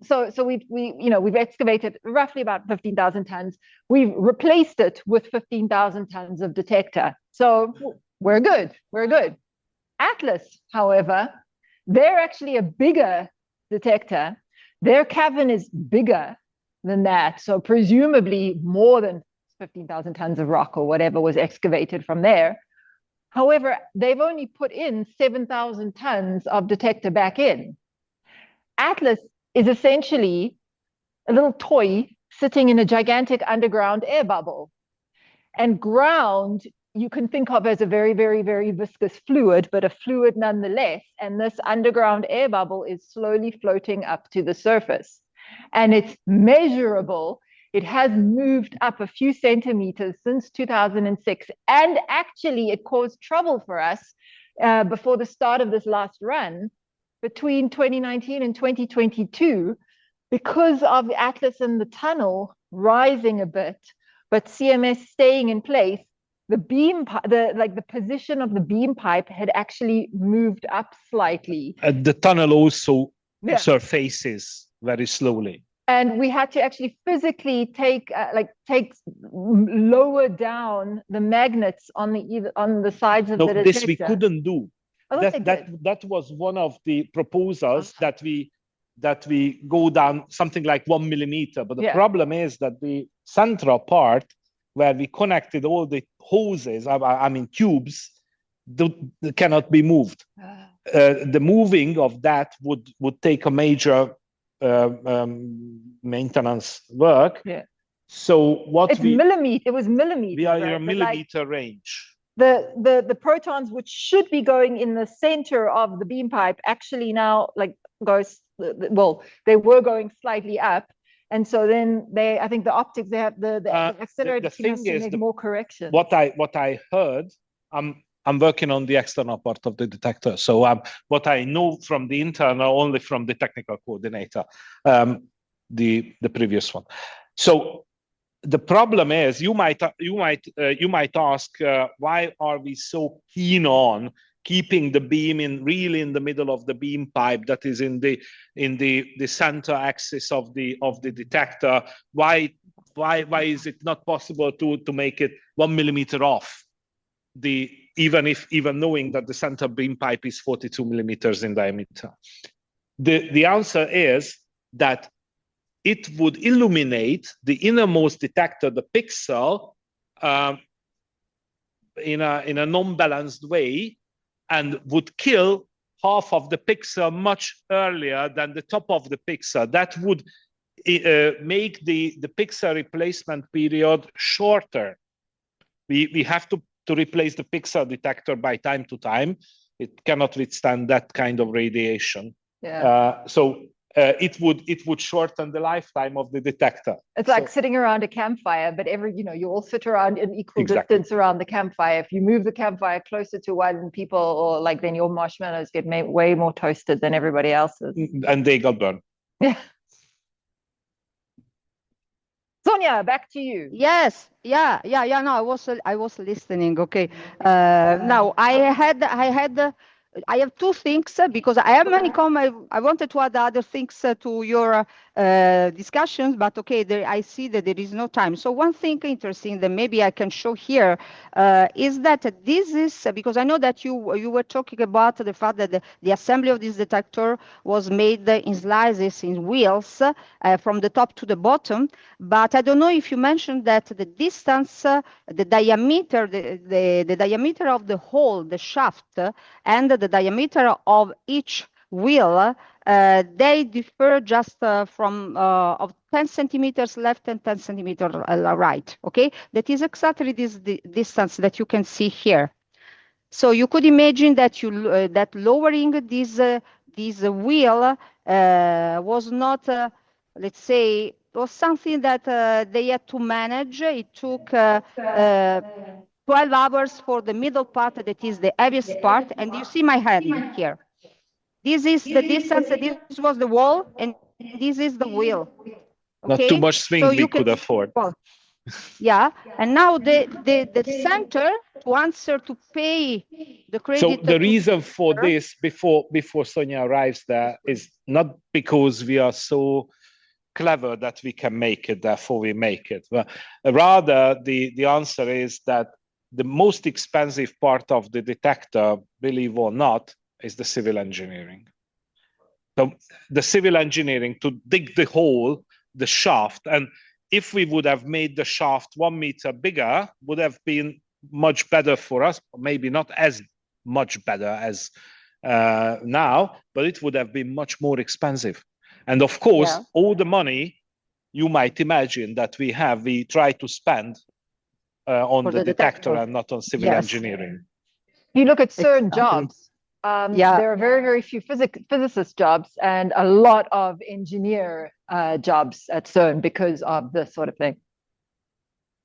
so we've excavated roughly about 15,000 tons. We've replaced it with 15,000 tons of detector. So we're good. We're good. Atlas, however, they're actually a bigger detector. Their cavern is bigger than that. So presumably more than 15,000 tons of rock or whatever was excavated from there. However, they've only put in 7,000 tons of detector back in. Atlas is essentially a little toy sitting in a gigantic underground air bubble. And ground, you can think of as a very, very, very viscous fluid, but a fluid nonetheless. And this underground air bubble is slowly floating up to the surface. And it's measurable. It has moved up a few centimeters since 2006. And actually, it caused trouble for us before the start of this last run between 2019 and 2022 because of the Atlas in the tunnel rising a bit, but CMS staying in place. The beam, the position of the beam pipe had actually moved up slightly. The tunnel also surfaces very slowly. And we had to actually physically take lower down the magnets on the sides of the detector. This we couldn't do. That was one of the proposals that we that we go down something like 1 millimeter. But the Yeah. problem is that the central part where we connected all the hoses, I mean tubes, cannot be moved. The moving of that would take a major maintenance work. Yeah. So what It was millimeters. we are in right? a But, millimeter range. the protons, which should be going in the center of the beam pipe, actually now goes, well, they were going slightly up. And so then I think the optics, they have the accelerator thing has to is make more corrections. What I heard, I'm working on the external part of the detector. So what I know from the internal, only from the technical coordinator, the previous one. So the problem is, you might ask, why are we so keen on keeping the beam really in the middle of the beam pipe that is in the center axis of the detector? Why is it not possible to make it 1 millimeter off? Even knowing that the center beam pipe is 42 millimeters in diameter. The answer is that it would illuminate the innermost detector, the pixel, in a non-balanced way, and would kill half of the pixel much earlier than the top of the pixel. That would make the pixel replacement period shorter. We have to replace the pixel detector by time to time. It cannot withstand that kind of radiation. Yeah. So it would shorten the lifetime of the detector. It's like sitting around a campfire, but you all sit around in equal distance around the campfire. If you move the campfire closer to one people, or then your marshmallows get way more toasted than everybody else's. And they got burned. Yeah. Sonia, back to you. Yes, yeah. No, I was listening. Okay. Now I have two things because I have many comments. I wanted to add other things to your discussions, but okay, I see that there is no time. So one thing interesting that maybe I can show here is that this is, because I know that you were talking about the fact that the assembly of this detector was made in slices, in wheels, from the top to the bottom. But I don't know if you mentioned that the distance, the diameter, the diameter of the hole, the shaft, and the diameter of each wheel, they differ just from of 10 centimeters left and 10 centimeters right. Okay, that is exactly this distance that you can see here. So you could imagine that that lowering this wheel was not, let's say, was something that they had to manage. It took 12 hours for the middle part, that is the heaviest part. And you see my hand here. This is the distance. This was the wall, and this is the wheel. Okay? Not too much swing so we could afford. Yeah, and now the center to pay the credit. So the reason for this, before Sonia arrives there, is not because we are so clever that we can make it, therefore we make it. But rather, the answer is that the most expensive part of the detector, believe or not, is the civil engineering. So the civil engineering to dig the hole, the shaft, and if we would have made the shaft 1 meter bigger, would have been much better for us, maybe not as much better as now, but it would have been much more expensive. And of course, all the money you might imagine that we try to spend on the detector and not on civil engineering. You look at CERN jobs. There are very, very few physicist jobs and a lot of engineer jobs at CERN because of this sort of thing.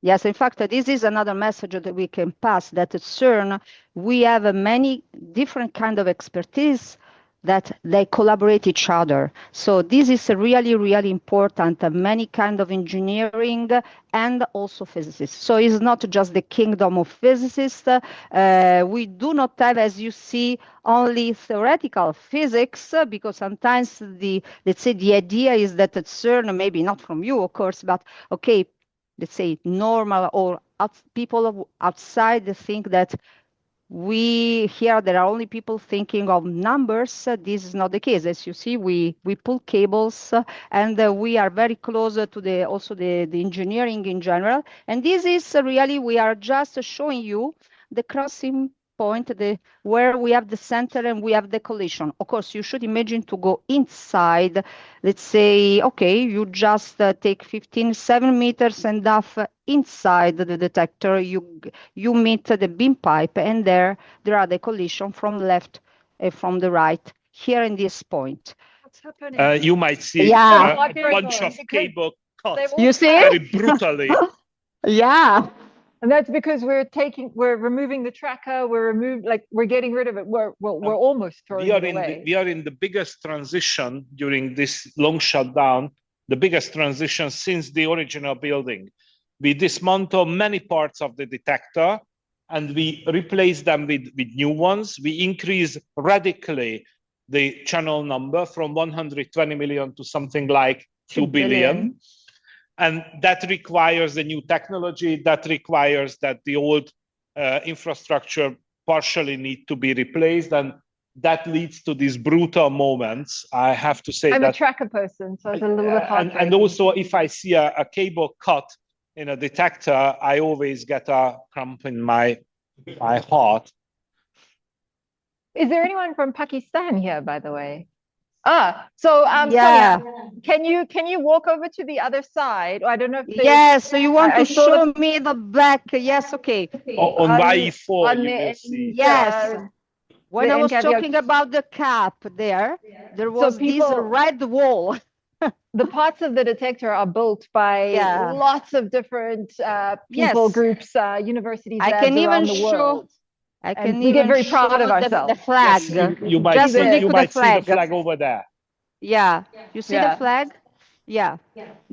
Yes, in fact, this is another message that we can pass, that at CERN, we have many different kind of expertise that they collaborate each other. So this is really, really important, many kind of engineering and also physicists. So it's not just the kingdom of physicists. We do not have, as you see, only theoretical physics, because sometimes let's say the idea is that at CERN, maybe not from you, of course, but okay, let's say normal or people outside think that Here there are only people thinking of numbers. This is not the case. As you see, we pull cables and we are very close to the engineering in general. And this is really, we are just showing you the crossing point, where we have the center and we have the collision. Of course, you should imagine to go inside. Let's say, okay, you just take 7 meters and half inside the detector. You meet the beam pipe, and there are the collision from left and from the right here in this point. What's happening? You might see Yeah. a bunch of cable cut You see? very brutally. Yeah. And that's because we're removing the tracker, we're getting rid of it. We're almost throwing it away. We are in the biggest transition during this long shutdown, the biggest transition since the original building. We dismantle many parts of the detector and we replace them with new ones. We increase radically the channel number from 120 million to something like 2 billion. And that requires the new technology, that requires that the old infrastructure partially need to be replaced. And that leads to these brutal moments. I have to say I'm a tracker person, so it's a little bit hard. And also, if I see a cable cut in a detector, I always get a cramp in my heart. Is there anyone from Pakistan here, by the way? Yeah. Sonia, can you walk over to the other side? I don't know if yes. So you want to show me the black? Yes. Okay. On Y4, you will see. Yes. When I was talking about the cap there was this red wall. The parts of the detector are built by lots of different people, groups, universities, I can even show. I can we get very proud of ourselves. The flag. Yes, you might see the flag over there. Yeah, you see the flag? Yeah.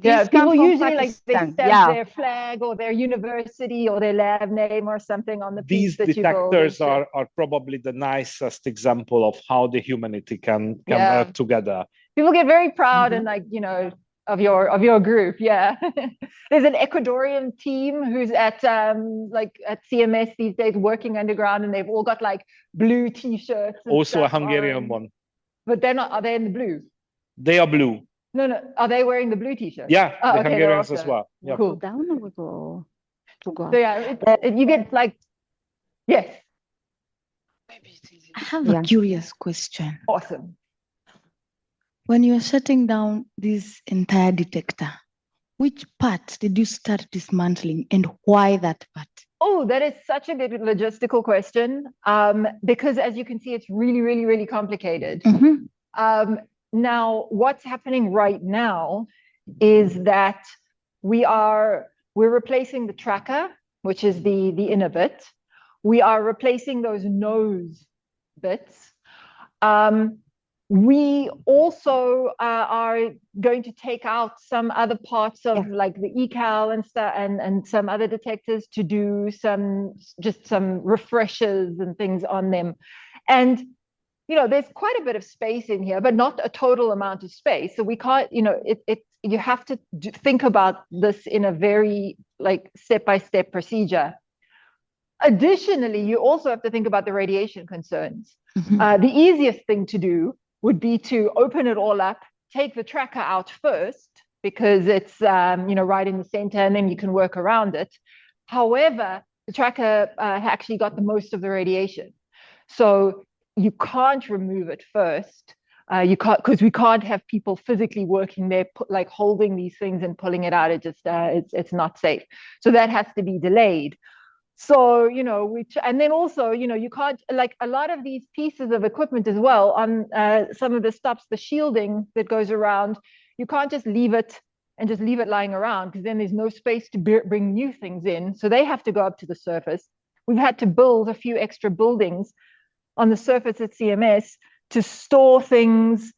People usually they stamp their flag or their university or their lab name or something on the piece. These detectors are probably the nicest example of how the humanity can work together. People get very proud and of your group. Yeah. There's an Ecuadorian team who's at CMS these days working underground, and they've all got like blue t-shirts. Also a Hungarian one. But are they in the blue? They are blue. No. Are they wearing the blue t-shirt? Yeah, the Hungarians as well. Yeah. Cool. Down or we go to go? So you get like, yes. I have a curious question. Awesome. When you are shutting down this entire detector, which part did you start dismantling and why that part? Oh, that is such a good logistical question. Because as you can see, it's really, really, really complicated. Now, what's happening right now is that we're replacing the tracker, which is the inner bit. We are replacing those nose bits. We also are going to take out some other parts of like the ecal and stuff and some other detectors to do some refreshers and things on them. And there's quite a bit of space in here, but not a total amount of space. So we can't, you have to think about this in a very like step-by-step procedure. Additionally, you also have to think about the radiation concerns. The easiest thing to do would be to open it all up, take the tracker out first, because it's right in the center, and then you can work around it. However, the tracker actually got the most of the radiation. So you can't remove it first. You can't, because we can't have people physically working there, like holding these things and pulling it out. It just it's not safe. So that has to be delayed. So and then also you can't, like a lot of these pieces of equipment as well on some of the stops, the shielding that goes around. You can't just leave it lying around, because then there's no space to bring new things in. So they have to go up to the surface. We've had to build a few extra buildings on the surface at CMS to store things.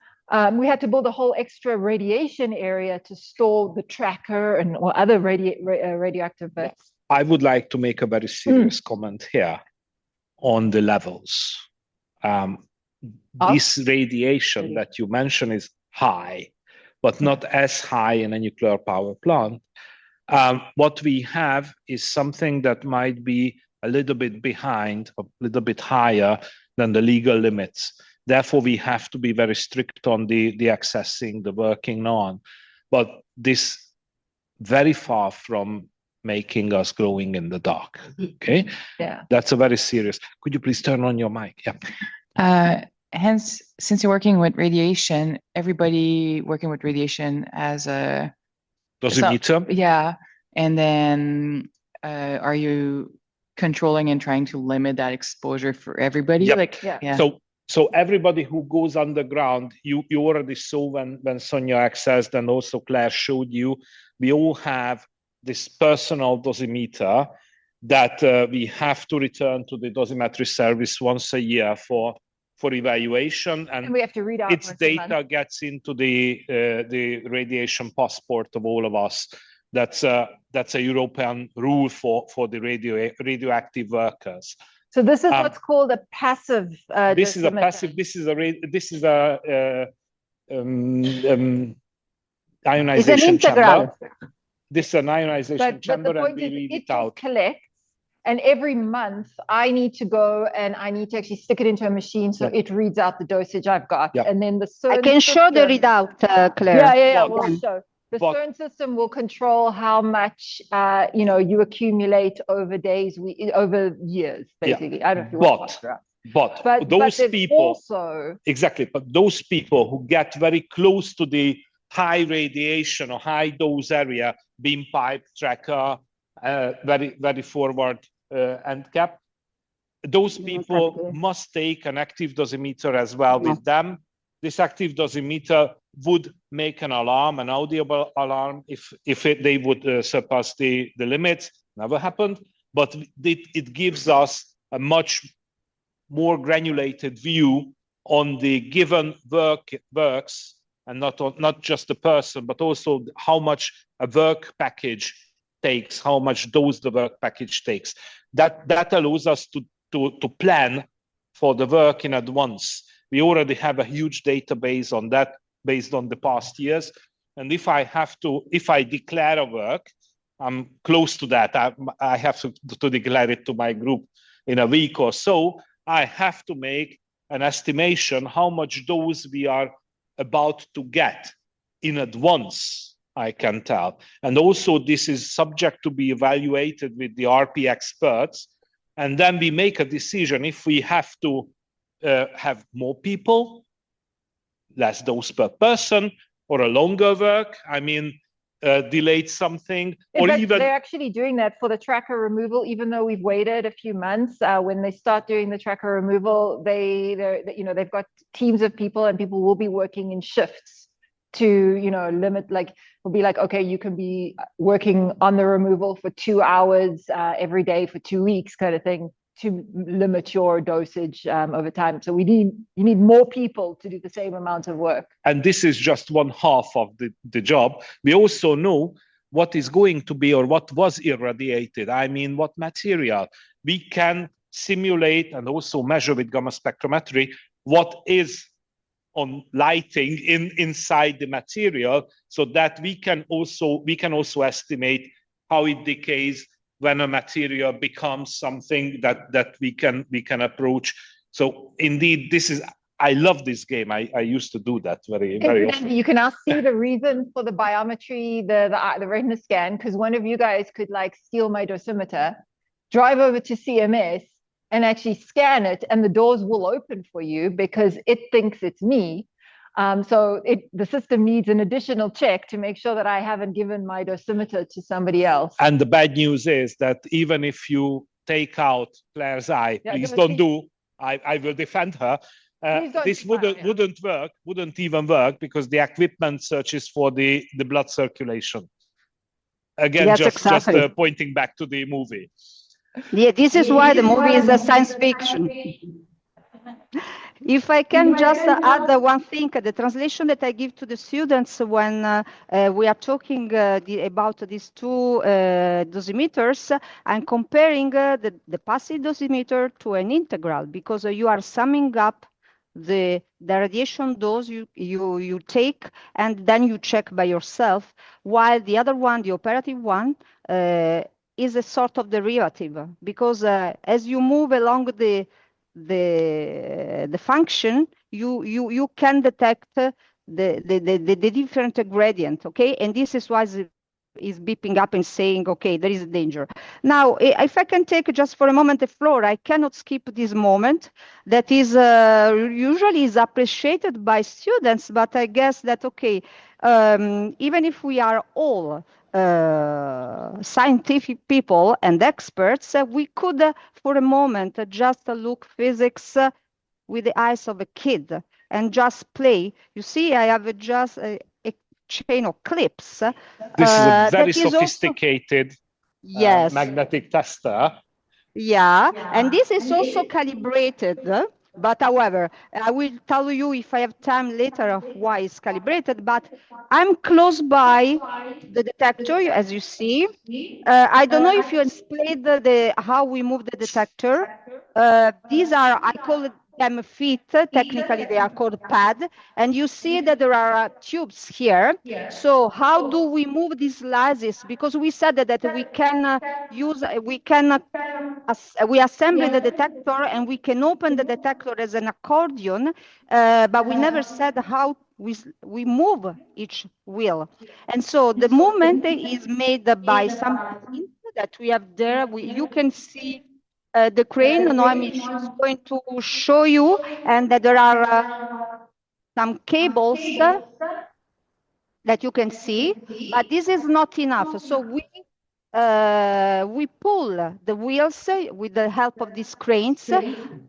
We had to build a whole extra radiation area to store the tracker or other radioactive bits. I would like to make a very serious comment here on the levels. This radiation that you mentioned is high, but not as high in a nuclear power plant. What we have is something that might be a little bit behind, a little bit higher than the legal limits. Therefore, we have to be very strict on the accessing, the working on. But this very far from making us growing in the dark. Okay? Yeah. That's a very serious. Could you please turn on your mic? Yeah. Hence, since you're working with radiation, everybody working with radiation as a dosimeter. Yeah. And then are you controlling and trying to limit that exposure for everybody? Yep. Like, Yeah. So everybody who goes underground, you already saw when Sonia accessed and also Claire showed you, we all have this personal dosimeter that we have to return to the dosimetry service once a year for evaluation, and we have to read out its once a month. data gets into the radiation passport of all of us. That's a European rule for the radioactive workers. So this is what's called a passive. This is a passive. This is a ionization chamber. This is an ionization chamber, and we read it out. Collects, and every month I need to go and I need to actually stick it into a machine so it reads out the dosage I've got, and then the CERN I can show the readout, Claire. Yeah. We'll show. The CERN system will control how much you accumulate over days, over years, basically. Yeah. I don't know if you want to but those people also exactly. But those people who get very close to the high radiation or high dose area, beam pipe, tracker, very forward end cap, those people must take an active dosimeter as well with them. This active dosimeter would make an alarm, an audible alarm, if they would surpass the limits. Never happened, but it gives us a much more granulated view on the given works, and not just the person, but also how much a work package takes, how much dose the work package takes. That allows us to plan for the work in advance. We already have a huge database on that based on the past years. And if I declare a work, I'm close to that. I have to declare it to my group in a week or so. I have to make an estimation how much dose we are about to get in advance, I can tell. And also this is subject to be evaluated with the RP experts. And then we make a decision if we have to have more people, less dose per person, or a longer work. I mean, delayed something, or even they're actually doing that for the tracker removal. Even though we've waited a few months, when they start doing the tracker removal, they've got teams of people, and people will be working in shifts to limit. Like, we'll be like, okay, you can be working on the removal for 2 hours every day for 2 weeks, kind of thing, to limit your dosage over time. So you need more people to do the same amount of work. And this is just one half of the job. We also know what is going to be or what was irradiated. I mean, what material. We can simulate and also measure with gamma spectrometry what is on lighting inside the material, so that we can also estimate how it decays when a material becomes something that we can approach. So indeed, I love this game. I used to do that very often. You can now see the reason for the biometry, the retina scan, because one of you guys could steal my dosimeter, drive over to CMS, and actually scan it, and the doors will open for you because it thinks it's me. So the system needs an additional check to make sure that I haven't given my dosimeter to somebody else. And the bad news is that even if you take out Claire's eye, please don't do. I will defend her. This wouldn't even work because the equipment searches for the blood circulation. Again, yes, just exactly. Pointing back to the movie. Yeah, this is why the movie is a science fiction. If I can just add one thing, the translation that I give to the students when we are talking about these two dosimeters, I'm comparing the passive dosimeter to an integral, because you are summing up the radiation dose you take, and then you check by yourself, while the other one, the operative one, is a sort of derivative, because as you move along the function, you can detect the different gradient, okay? And this is why is beeping up and saying, okay, there is a danger. Now, if I can take just for a moment the floor, I cannot skip this moment that is usually is appreciated by students, but I guess that, okay, even if we are all scientific people and experts, we could, for a moment, just look physics with the eyes of a kid and just play. You see, I have just a chain of clips. This is a very that is sophisticated also, yes, magnetic tester. yeah, and this is also calibrated. But however, I will tell you if I have time later of why it's calibrated, but I'm close by the detector, as you see. I don't know if you explained how we move the detector. These are, I call them feet. Technically, they are called pad. And you see that there are tubes here. So how do we move these slices? Because we said that we can we assemble the detector and we can open the detector as an accordion, but we never said how we move each wheel. And so the movement is made by some cranes that we have there. You can see the crane. Noemi is going to show you, and that there are some cables that you can see, but this is not enough. So we pull the wheels with the help of these cranes,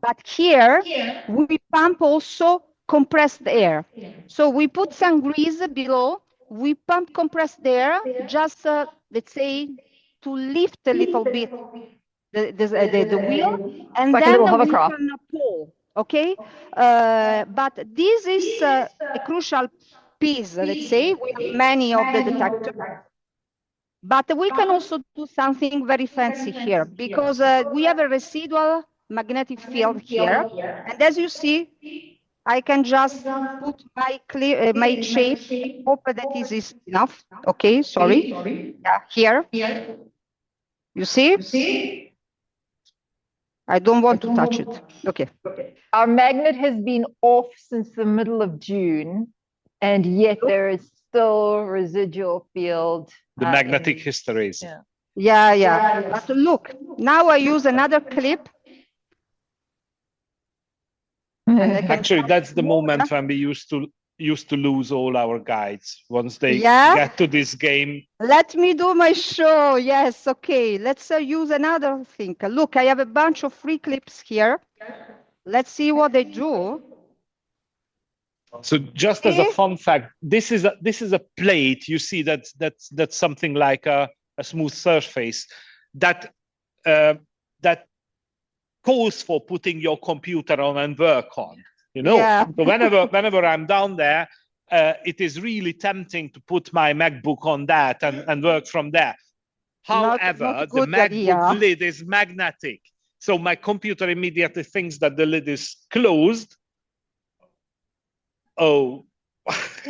but here we pump also compressed air. So we put some grease below, we pump compressed air, just let's say to lift a little bit the wheel, and like then we hovercraft. can pull, okay? But this is a crucial piece, let's say. We have many of the detectors. But we can also do something very fancy here, because we have a residual magnetic field here. And as you see, I can just put my shape. Hope that this is enough. Okay, sorry. Yeah, here. You see? I don't want to touch it. Okay. Our magnet has been off since the middle of June, and yet there is still residual field. The magnetic hysteresis. Yeah. But look, now I use another clip. Actually, that's the moment when we used to lose all our guides once they get to this game. Let me do my show. Yes, okay. Let's use another thing. Look, I have a bunch of free clips here. Let's see what they do. So just as a fun fact, this is a plate. You see that's something like a smooth surface that calls for putting your computer on and work on. You know, so whenever I'm down there, it is really tempting to put my MacBook on that and work from there. However, the MacBook lid is magnetic, so my computer immediately thinks that the lid is closed. Oh.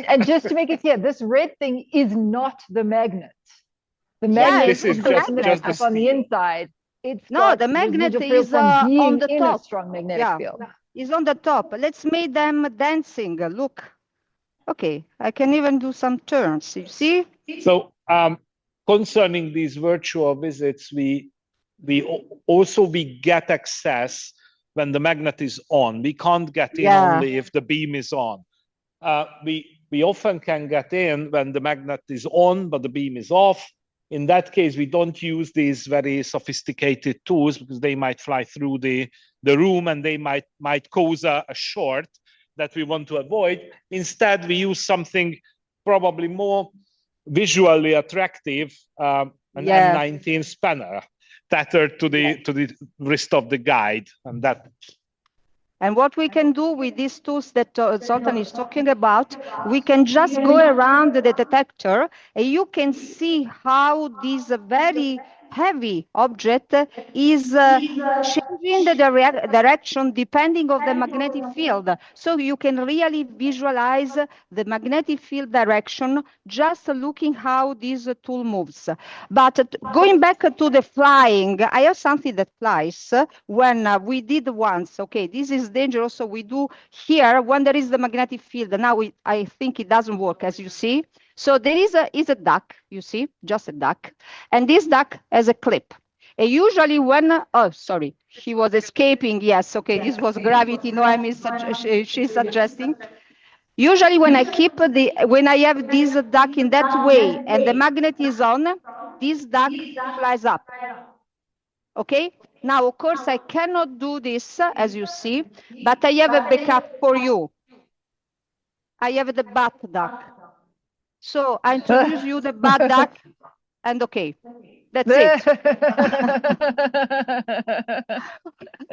And just to make it clear, this red thing is not the magnet. The magnet this is just up on the inside. It's the magnet is on the top. A strong magnetic field. It's on the top. Let's make them dancing. Look. Okay, I can even do some turns. You see? So concerning these virtual visits, we get access when the magnet is on. We can't get in only if the beam is on. We often can get in when the magnet is on, but the beam is off. In that case, we don't use these very sophisticated tools because they might fly through the room and they might cause a short that we want to avoid. Instead, we use something probably more visually attractive, an M19 spanner tethered to the wrist of the guide, and that. And what we can do with these tools that Zoltan is talking about, we can just go around the detector and you can see how these very heavy object is changing the direction depending of the magnetic field. So you can really visualize the magnetic field direction just looking how this tool moves. But going back to the flying, I have something that flies when we did once. Okay, this is dangerous. So we do here when there is the magnetic field. Now I think it doesn't work, as you see. So there is a duck, you see, just a duck. And this duck has a clip. And usually when, oh, sorry, he was escaping. Yes, okay, this was gravity. Noemi she's suggesting. Usually when when I have this duck in that way and the magnet is on, this duck flies up. Okay, now of course I cannot do this as you see, but I have a backup for you. I have the bat duck. So I introduce you the bat duck and okay, that's it.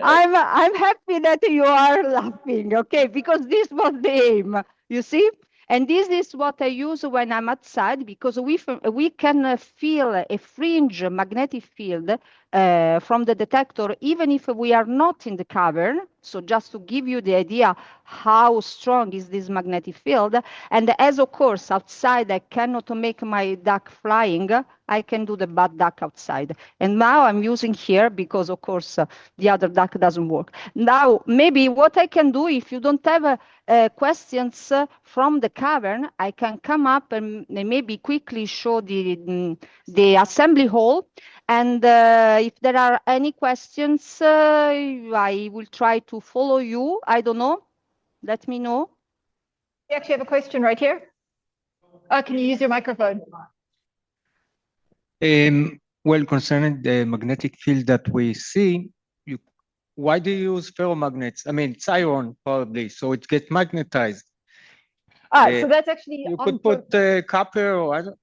I'm happy that you are laughing, okay, because this was the aim, you see? And this is what I use when I'm outside, because we can feel a fringe magnetic field from the detector, even if we are not in the cavern. So just to give you the idea how strong is this magnetic field. And as of course, outside, I cannot make my duck flying. I can do the bat duck outside. And now I'm using here because of course, the other duck doesn't work. Now, maybe what I can do, if you don't have questions from the cavern, I can come up and maybe quickly show the assembly hall. And if there are any questions, I will try to follow you. I don't know. Let me know. We actually have a question right here. Can you use your microphone? Well, concerning the magnetic field that we see, why do you use ferromagnets? I mean, it's iron probably, so it gets magnetized. So that's actually you could put copper or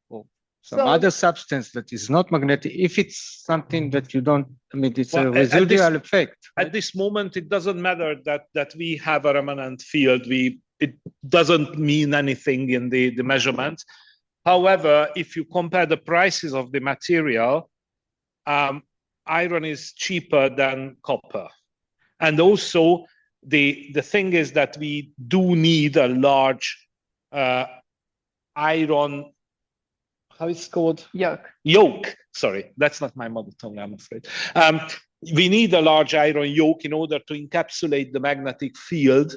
some other substance that is not magnetic. If it's something that you don't, I mean, it's a residual effect. Right? At this moment, it doesn't matter that we have a remnant field. It doesn't mean anything in the measurements. However, if you compare the prices of the material, iron is cheaper than copper. And also, the thing is that we do need a large iron, how it's called? Yoke. Sorry, that's not my mother tongue, I'm afraid. We need a large iron yoke in order to encapsulate the magnetic field,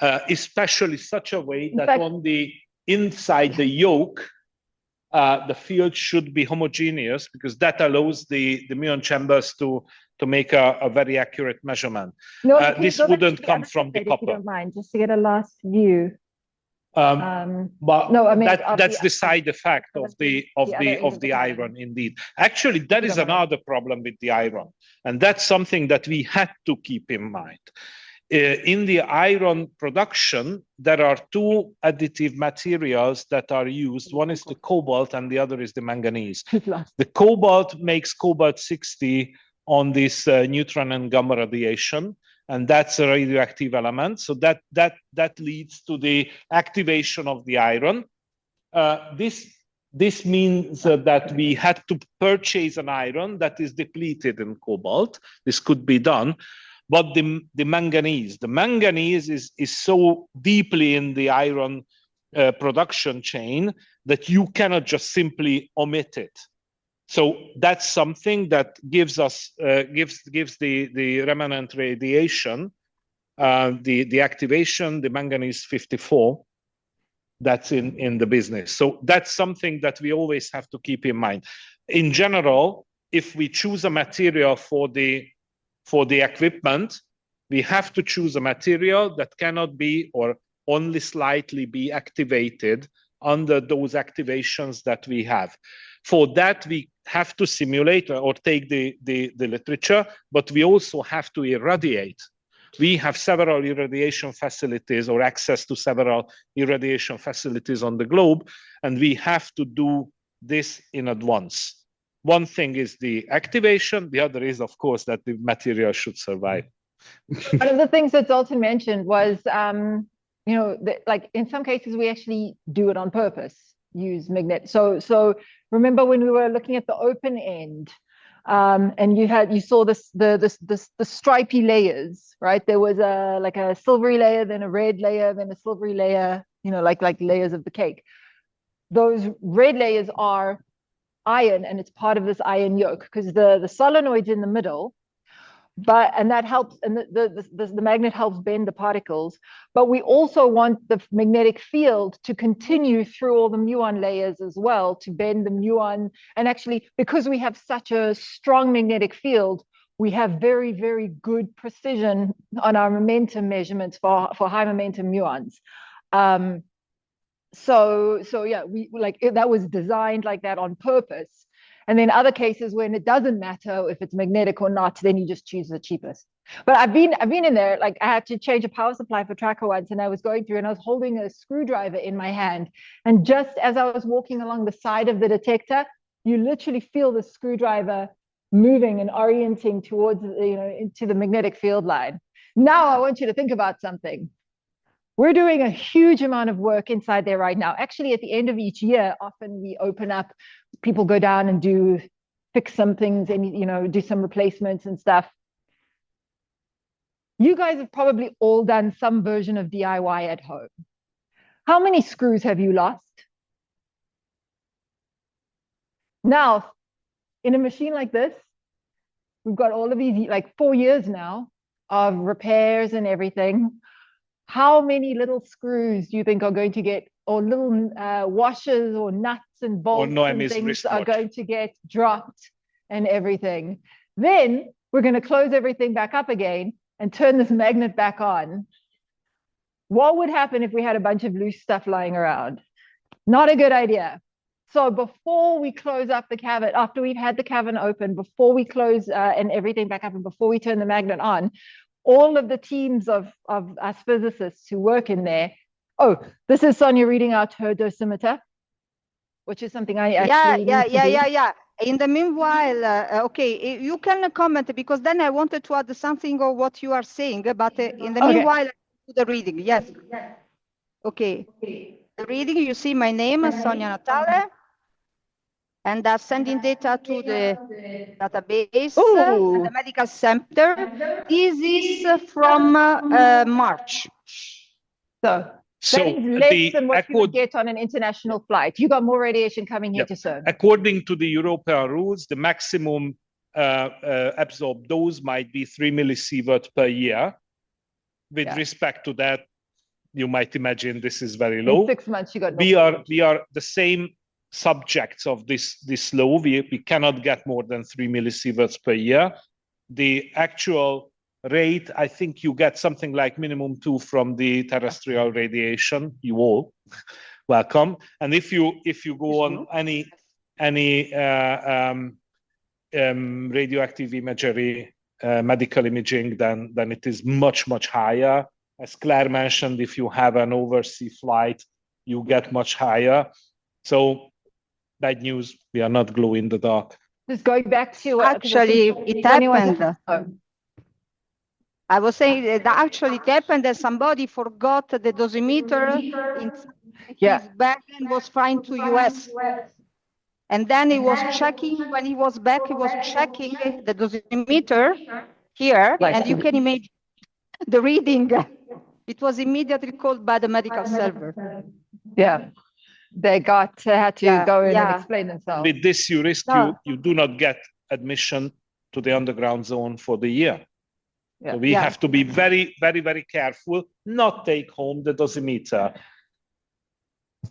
especially such a way that on the inside the yoke, the field should be homogeneous, because that allows the muon chambers to make a very accurate measurement. No, this wouldn't come from the if copper. you don't mind, just to get a last view. But no, I mean, that's the side effect of the iron, indeed. Actually, that is another problem with the iron, and that's something that we had to keep in mind. In the iron production, there are two additive materials that are used. One is the cobalt and the other is the manganese. The cobalt makes cobalt-60 on this neutron and gamma radiation, and that's a radioactive element. So that leads to the activation of the iron. This means that we had to purchase an iron that is depleted in cobalt. This could be done. But the manganese is so deeply in the iron production chain that you cannot just simply omit it. So that's something that gives us gives the remnant radiation, the activation, the manganese 54. That's in the business. So that's something that we always have to keep in mind. In general, if we choose a material for the equipment, we have to choose a material that cannot be or only slightly be activated under those activations that we have. For that, we have to simulate or take the literature, but we also have to irradiate. We have several irradiation facilities or access to several irradiation facilities on the globe, and we have to do this in advance. One thing is the activation. The other is, of course, that the material should survive. One of the things that Zoltan mentioned was, like in some cases, we actually do it on purpose, use magnet. So remember when we were looking at the open end, And you saw the stripy layers, right? There was like a silvery layer, then a red layer, then a silvery layer, like layers of the cake. Those red layers are iron, and it's part of this iron yoke because the solenoid's in the middle, and that helps, and the magnet helps bend the particles. But we also want the magnetic field to continue through all the muon layers as well, to bend the muon. And actually, because we have such a strong magnetic field, we have very, very good precision on our momentum measurements for high momentum muons. So yeah, that was designed like that on purpose. And then other cases when it doesn't matter if it's magnetic or not, then you just choose the cheapest. But I've been in there, like I had to change a power supply for tracker once, and I was going through and I was holding a screwdriver in my hand. And just as I was walking along the side of the detector, you literally feel the screwdriver moving and orienting towards, into the magnetic field line. Now I want you to think about something. We're doing a huge amount of work inside there right now. Actually, at the end of each year, often we open up, people go down and fix some things and, do some replacements and stuff. You guys have probably all done some version of DIY at home. How many screws have you lost? Now, in a machine like this, we've got all of these, like 4 years now of repairs and everything. How many little screws do you think are going to get, or little washers or nuts and bolts and things are going to get dropped and everything? Then we're going to close everything back up again and turn this magnet back on. What would happen if we had a bunch of loose stuff lying around? Not a good idea. So before we close up the cavern, after we've had the cavern open, before we close and everything back up and before we turn the magnet on, all of the teams of us physicists who work in there. Oh, this is Sonia reading out her dosimeter, which is something I actually yeah. In the meanwhile, okay, you can comment because then I wanted to add something of what you are saying, but in the meanwhile, the reading, yes. Okay, the reading, you see my name, Sonia Natale, and are sending data to the database, the medical center. This is from March. So that is less than what you would get on an international flight. You got more radiation coming here to serve. According to the European rules, the maximum absorbed dose might be 3 millisievert per year. With respect to that, you might imagine this is very low. In 6 months, you got. We are the same subjects of this law. We cannot get more than 3 millisieverts per year. The actual rate, I think you get something like minimum 2 from the terrestrial radiation. You all welcome. And if you go on any radioactive imagery, medical imaging, then it is much higher. As Claire mentioned, if you have an overseas flight, you get much higher. So bad news, we are not glow in the dark. Just going back to actually it happened. I was saying that actually it happened that somebody forgot the dosimeter in his bag and was flying to US. And then he was checking, when he was back, he was checking the dosimeter here, and you can imagine the reading. It was immediately called by the medical server. Yeah. They had to go in and explain themselves. With this, you risk you do not get admission to the underground zone for the year. So we have to be very careful, not take home the dosimeter.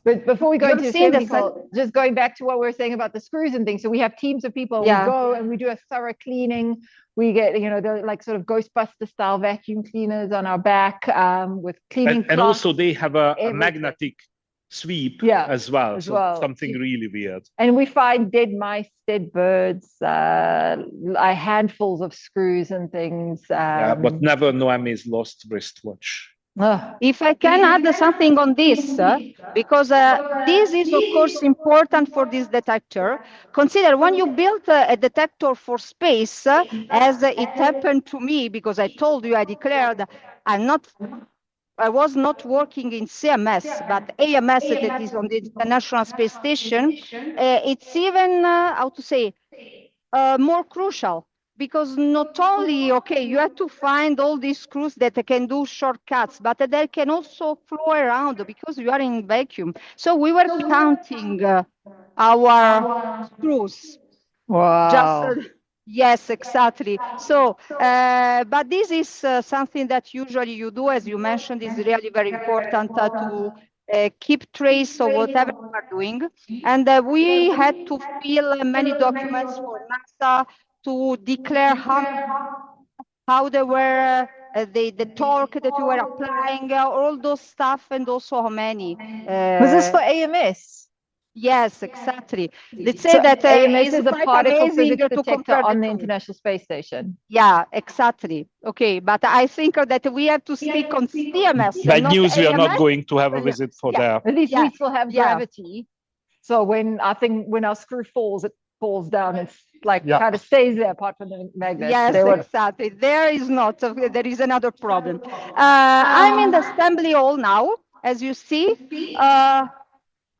But before we go into the just going back to what we were saying about the screws and things. So we have teams of people. We go and we do a thorough cleaning. We get, the like sort of Ghostbuster style vacuum cleaners on our back with cleaning. And also they have a magnetic sweep as well. Something really weird. And we find dead mice, dead birds, handfuls of screws and things. But never Noemi's lost wristwatch. If I can add something on this, because this is of course important for this detector. Consider when you build a detector for space, as it happened to me, because I told you, I declared I was not working in CMS, but AMS, that is on the International Space Station. It's even, how to say, more crucial, because not only, okay, you have to find all these screws that can do shortcuts, but they can also flow around because you are in vacuum. So we were counting our screws. Wow. Yes, exactly. So, but this is something that usually you do, as you mentioned, is really very important to keep trace of whatever you are doing. And we had to fill many documents for NASA to declare how they were, the torque that you were applying, all those stuff, and also how many. Was this for AMS? Yes, exactly. Let's say So that AMS it's is a quite particle amazing physics to detector compare the on the two. International Space Station. Yeah, exactly. Okay, but I think that we have to stick on CMS, Bad not news, we are not AMS. going to have a visit for Yeah, there. At least yeah, we still have yeah. gravity. So when our screw falls, it falls down. It's like Yeah. kind of stays there apart from the magnet. Yes, They would- exactly. There is not. There is another problem. I'm in the assembly hall now, as you see.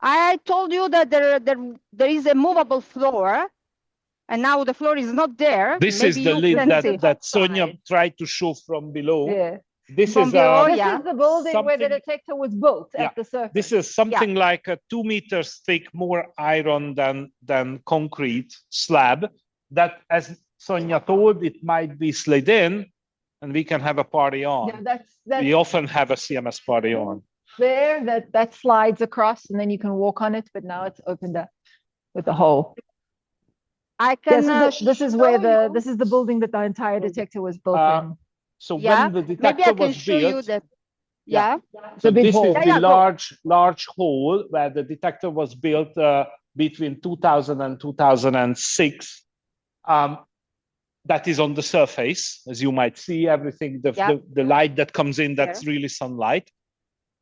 I told you that there is a movable floor, and now the floor is not there. This Maybe is the you lid can see. that Sonia tried to show from below. Yeah. This From is below, This yeah. is the building where the something- detector was built Yeah. at the surface. This is something like a 2 meters thick, more iron than concrete slab that, as Sonia told, it might be slid in and we can have a party on. Yeah, that's We often have a CMS party on. there. That slides across, and then you can walk on it. But now it's opened up with a hole. I can. This is where this is the building that the entire detector was built in. So Yeah, when the maybe detector I can was show you built, that. Yeah. Yeah. so big this hole. is Yeah, the yeah, go. large hole where the detector was built between 2000 and 2006. That is on the surface, as you might see, everything, the light that comes in, that's really sunlight.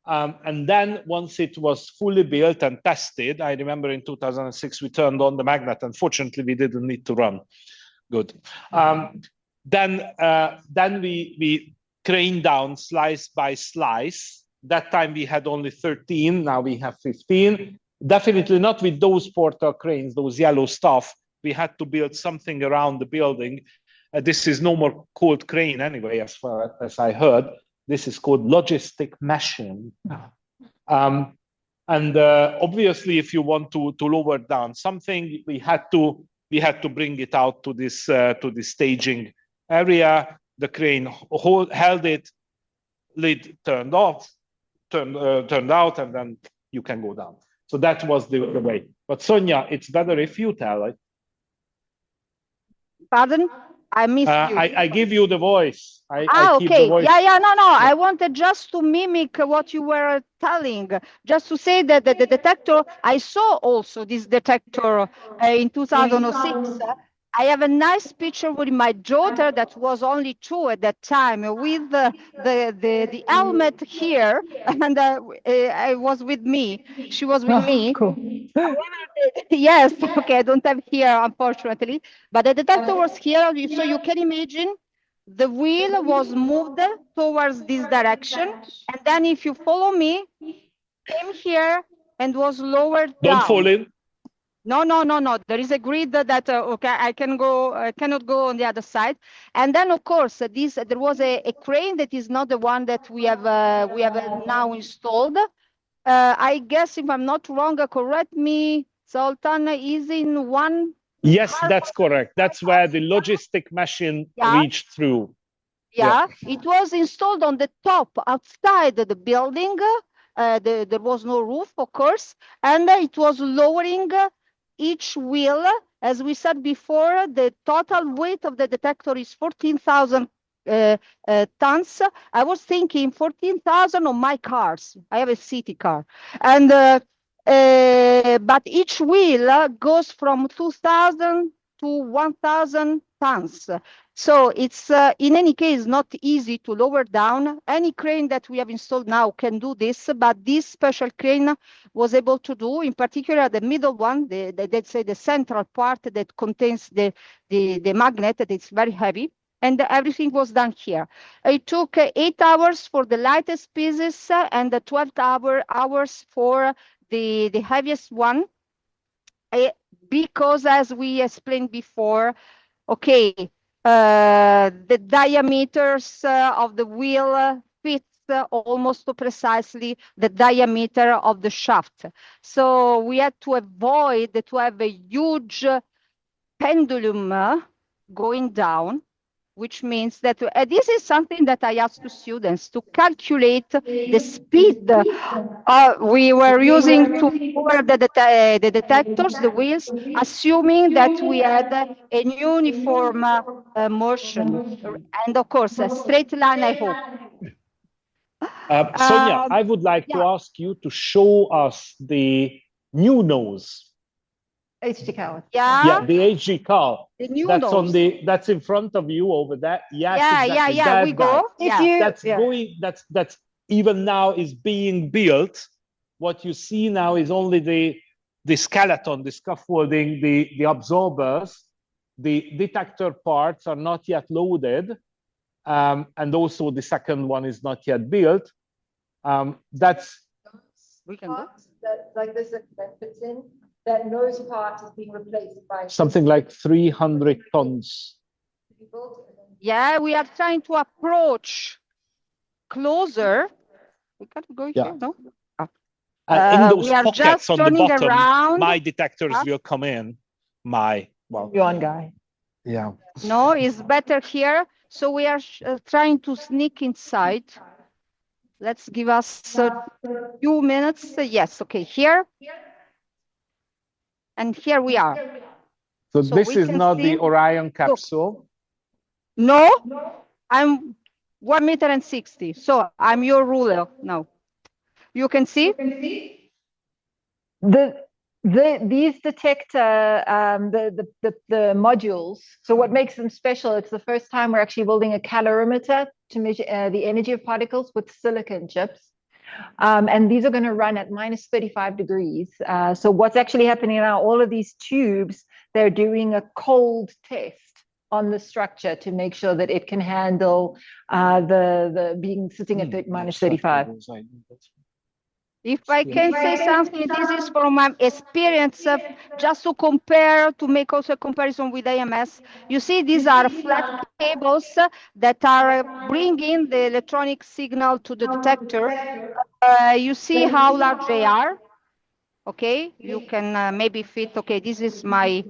And then once it was fully built and tested, I remember in 2006, we turned on the magnet. Unfortunately, we didn't need to run. Good. Then we craned down slice by slice. That time we had only 13, now we have 15. Definitely not with those portal cranes, those yellow stuff. We had to build something around the building. This is no more called crane anyway, as far as I heard. This is called logistic meshing. And obviously, if you want to lower down something, we had to bring it out to this staging area. The crane held it, lid turned off, turned out, and then you can go down. So that was the way. But Sonia, it's better if you tell it. Pardon? I missed you. I give you the voice. I keep okay. the voice. Yeah, no. I wanted just to mimic what you were telling, just to say that the detector, I saw also this detector in 2006. I have a nice picture with my daughter that was only 2 at that time with the helmet here, and I was with me. She was with me. Cool. Yes, okay, I don't have here, unfortunately, but the detector was here, so you can imagine the wheel was moved towards this direction, and then if you follow me, came here and was lowered down. Don't fall in. No. There is a grid that okay, I cannot go on the other side, and then of course there was a crane that is not the one that we have now installed. I guess if I'm not wrong, correct me, Zoltan, is in one. Yes, that's correct. That's where the logistic machine reached through. Yeah, it was installed on the top outside the building. There was no roof, of course, and it was lowering each wheel. As we said before, the total weight of the detector is 14,000 tons. I was thinking 14,000 on my cars. I have a city car, and but each wheel goes from 2,000 to 1,000 tons. So it's in any case not easy to lower down. Any crane that we have installed now can do this, but this special crane was able to do, in particular the middle one, let's say the central part that contains the magnet, that is very heavy, and everything was done here. It took 8 hours for the lightest pieces and 12 hours for the heaviest one. because as we explained before, okay, the diameters of the wheel fits almost precisely the diameter of the shaft. So we had to avoid to have a huge pendulum going down, which means that this is something that I asked to students to calculate the speed we were using to power the detectors, the wheels, assuming that we had an uniform motion. And of course, a straight line, I hope. Sonia, I would like to ask you to show us the new nose. HG car. Yeah, the HG car. The new That's nose. on the. That's in front of you over there. Yes, Yeah, exactly. yeah. That We guy. go. Yeah. That's going. That's even now is being built. What you see now is only the skeleton, the scaffolding, the absorbers. The detector parts are not yet loaded, and also the second one is not yet built. That's. We can go. That, like this, that fits in. That nose part is being replaced by Something like 300 tons. Yeah, we are trying to approach closer. We can go here, no? In those we are pockets just on the turning bottom, around. my detectors will come in. Well, You on, guy. yeah. No, it's better here. So we are trying to sneak inside. Let's give us a few minutes. Yes, okay, here. And here we are. So this is not the Orion capsule. No, I'm 1.60 meters. So I'm your ruler now. You can see? These detector the modules. So what makes them special? It's the first time we're actually building a calorimeter to measure the energy of particles with silicon chips. And these are going to run at minus 35 degrees. So what's actually happening now, all of these tubes, they're doing a cold test on the structure to make sure that it can handle the being sitting at minus 35. If I can say something, this is from my experience, just to compare, to make also a comparison with AMS. You see, these are flat cables that are bringing the electronic signal to the detector. You see how large they are. Okay, you can maybe fit. Okay, this is my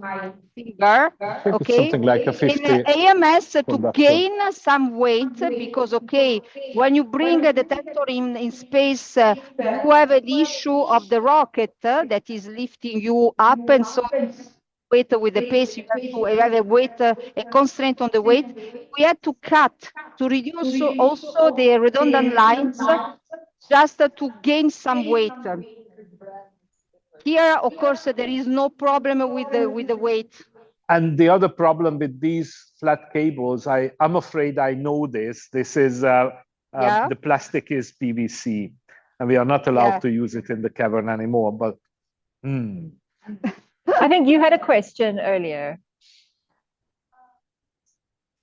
finger. Okay, something like a 50 in AMS to conductor. gain some weight, because okay, when you bring a detector in space, you have an issue of the rocket that is lifting you up, and so weight with the pace you have a weight, a constraint on the weight. We had to cut to reduce also the redundant lines, just to gain some weight. Here, of course, there is no problem with the weight. And the other problem with these flat cables, I'm afraid I know this. This is the plastic is PVC, and we are not allowed to use it in the cavern anymore. But I think you had a question earlier.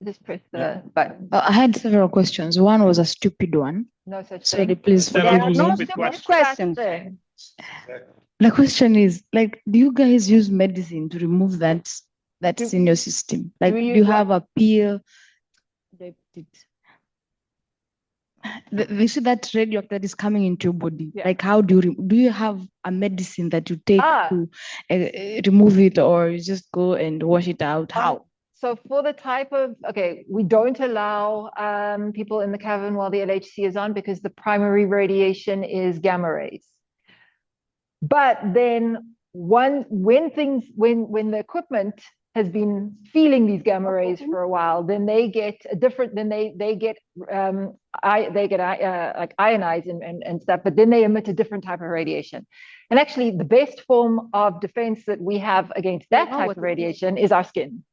Just press the button. I had several questions. One was a stupid one. No such Sorry, thing. please forgive me. No stupid questions. The question is, like, do you guys use medicine to remove that's in your system? Like, do you have a pill? You see that radioactive that is coming into your body. Yeah. Like, how do you have a medicine that you take to remove it, or you just go and wash it out? How? So for the type of, we don't allow people in the cavern while the LHC is on, because the primary radiation is gamma rays. But then when the equipment has been feeling these gamma rays for a while, then they get a different, then they get like ionized and stuff, but then they emit a different type of radiation. And actually the best form of defense that we have against that type of radiation is our skin.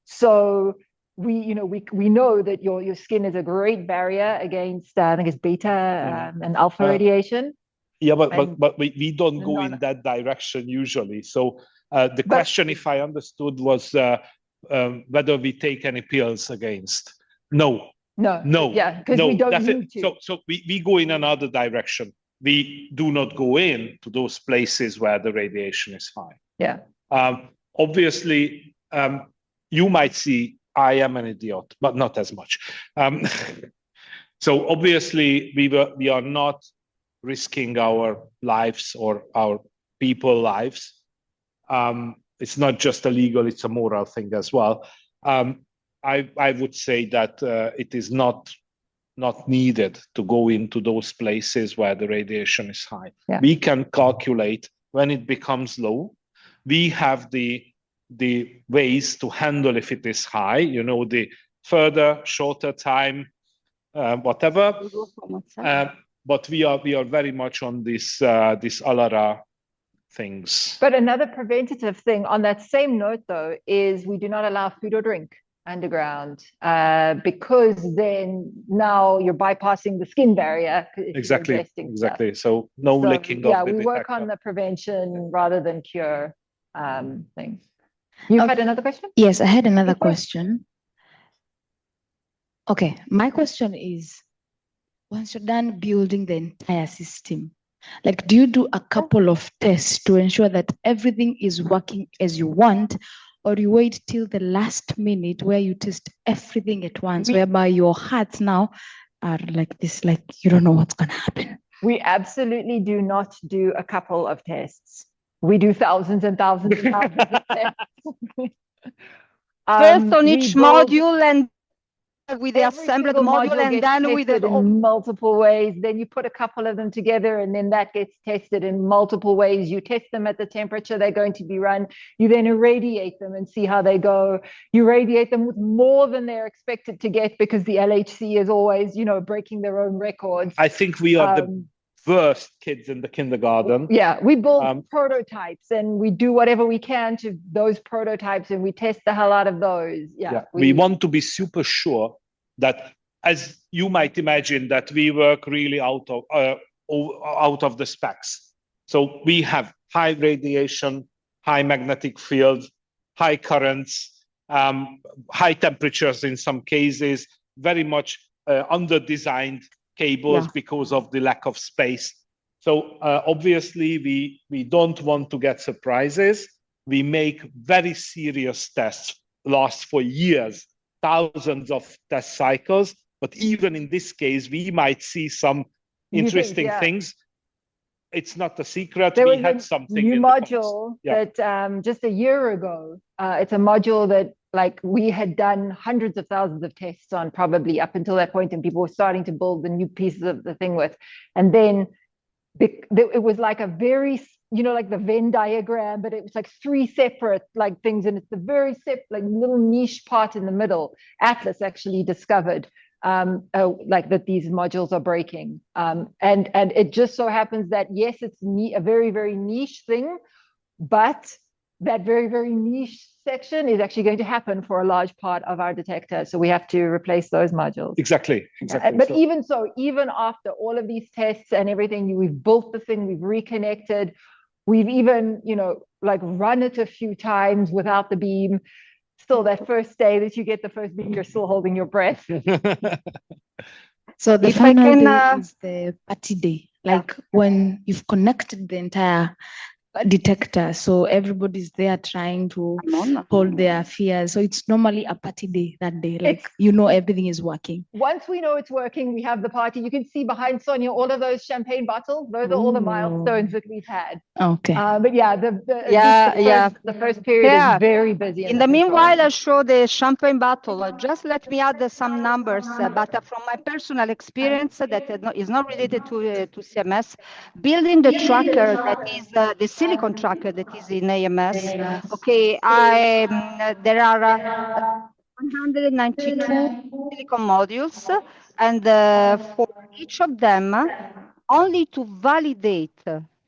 So we know that your skin is a great barrier against I think it's beta and alpha radiation. Yeah, but we don't go in that direction usually. So the question, if I understood, was whether we take any pills against. No. Yeah, because we don't need to. So we go in another direction. we do not go in to those places where the radiation is high. Yeah. Obviously, you might see I am an idiot, but not as much. So obviously, we are not risking our lives or our people lives. It's not just a legal, it's a moral thing as well. I would say that it is not needed to go into those places where the radiation is high. Yeah. We can calculate when it becomes low. We have the ways to handle if it is high, you know, the further, shorter time, whatever. But we are very much on this ALARA things. But another preventative thing on that same note, though, is we do not allow food or drink underground because then now you're bypassing the skin barrier. Exactly. So no licking of the we work detector. on the prevention rather than cure things. You had another question? Yes, I had another question. Okay, my question is, once you're done building the entire system, like, do you do a couple of tests to ensure that everything is working as you want, or you wait till the last minute where you test everything at once, whereby your hearts now are like this, like you don't know what's going to happen? We absolutely do not do a couple of tests. We do thousands and thousands and thousands of tests. First on each module, and with the assembled module, and then with the in multiple ways. Then you put a couple of them together, and then that gets tested in multiple ways. You test them at the temperature they're going to be run. You then irradiate them and see how they go. You radiate them with more than they're expected to get because the LHC is always, you know, breaking their own records. I think we are the worst kids in the kindergarten. Yeah, we build prototypes and we do whatever we can to those prototypes, and we test the hell out of those. Yeah, we want to be super sure that, as you might imagine, that we work really out of the specs. So we have high radiation, high magnetic field, high currents, high temperatures in some cases, very much under-designed cables because of the lack of space. So obviously we don't want to get surprises. We make very serious tests, last for years, thousands of test cycles. But even in this case, we might see some interesting things. It's not a secret. We had something new module that just a year ago. It's a module that like we had done hundreds of thousands of tests on probably up until that point, and people were starting to build the new pieces of the thing with. And then it was like a very, you know, like the Venn diagram, but it was like three separate like things, and it's the very like little niche part in the middle. Atlas actually discovered like that these modules are breaking, and it just so happens that yes, it's a very, very niche thing, but that very, very niche section is actually going to happen for a large part of our detector. So we have to replace those modules. Exactly. But even so, even after all of these tests and everything, we've built the thing, we've reconnected, we've even, you know, like run it a few times without the beam. Still, that first day that you get the first beam, you're still holding your breath. So the final day is the party day, like when you've connected the entire detector, so everybody's there trying to hold their fears. So it's normally a party day that day, like you know everything is working. Once we know it's working, we have the party. You can see behind Sonia all of those champagne bottles. Those are all the milestones that we've had. Okay. But yeah, the first period is very busy. In the meanwhile, I show the champagne bottle. Just let me add some numbers, but from my personal experience, that is not related to CMS, building the tracker that is the silicon tracker that is in AMS. Okay, there are 192 silicon modules, and for each of them, only to validate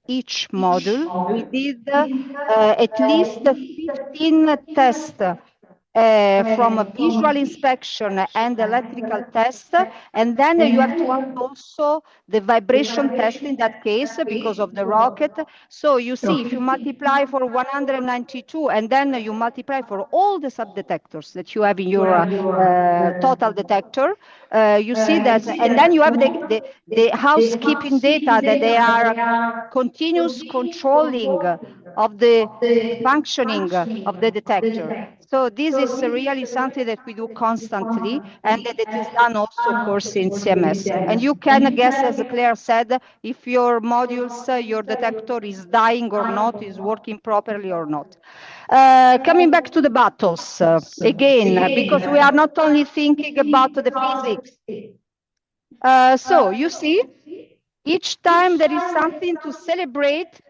each module, we did at least 15 tests from a visual inspection and electrical test, and then you have to add also the vibration test in that case because of the rocket. So you see, if you multiply for 192 and then you multiply for all the subdetectors that you have in your total detector, you see that, and then you have the housekeeping data that they are continuous controlling of the functioning of the detector. So this is really something that we do constantly, and that it is done also, of course, in CMS. And you can guess, as Claire said, if your modules, your detector is dying or not, is working properly or not. Coming back to the battles, again, because we are not only thinking about the physics. So you see, each time there is something to celebrate,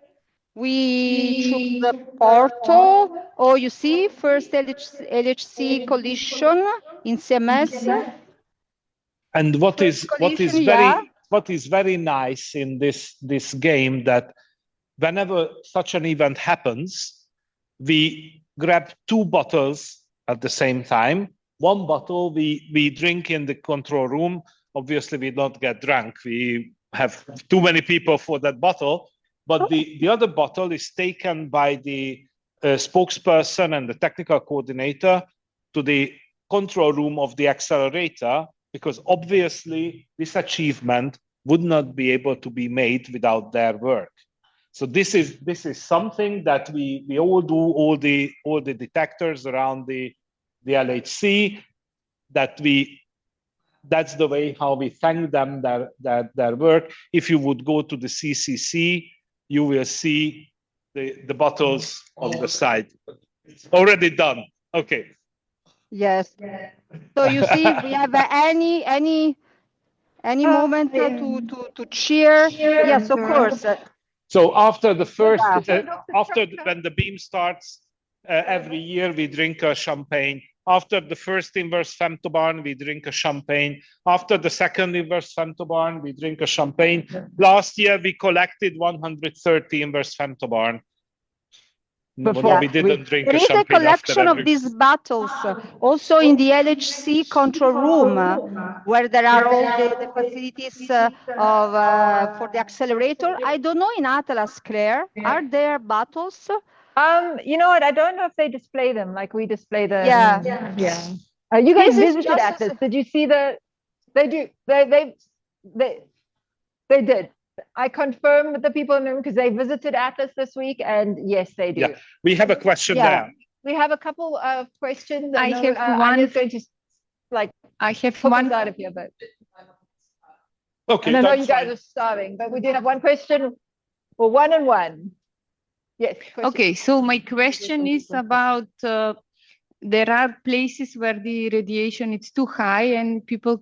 we choose the Porto, or you see, first LHC collision in CMS. And what is yeah. very nice in this game, that whenever such an event happens, we grab 2 bottles at the same time. One bottle we drink in the control room. Obviously, we don't get drunk. We have too many people for that bottle. But the other bottle is taken by the spokesperson and the technical coordinator to the control room of the accelerator, because obviously this achievement would not be able to be made without their work. So this is something that we all do, all the detectors around the LHC, that's the way how we thank them their work. If you would go to the CCC, you will see the bottles on the side. It's already done. Okay. Yes. So you see, if we have any moment to cheer, yes, of course. So after the first, when the beam starts, every year we drink a champagne. After the first inverse femtobarn, we drink a champagne. After the second inverse femtobarn, we drink a champagne. Last year, we collected 130 inverse femtobarn. Before we didn't drink there a is a champagne collection after of these battles also in the LHC control room, where there are all the facilities for the accelerator. I don't know in Atlas, Claire, are there battles? You know what? I don't know if they display them like we display them. Yeah. You guys This is visited just Atlas. Did you see the? They do. They did. I confirm with the people in the room because they visited Atlas this week, and yes, they do. Yeah, we have a question there. We have a couple of questions. I have one. Anya's going to I have help one us out of here, but okay. And I know you guys are starving, but we did have one question, or one and one. Yes. Question. Okay, so my question is about there are places where the radiation is too high and people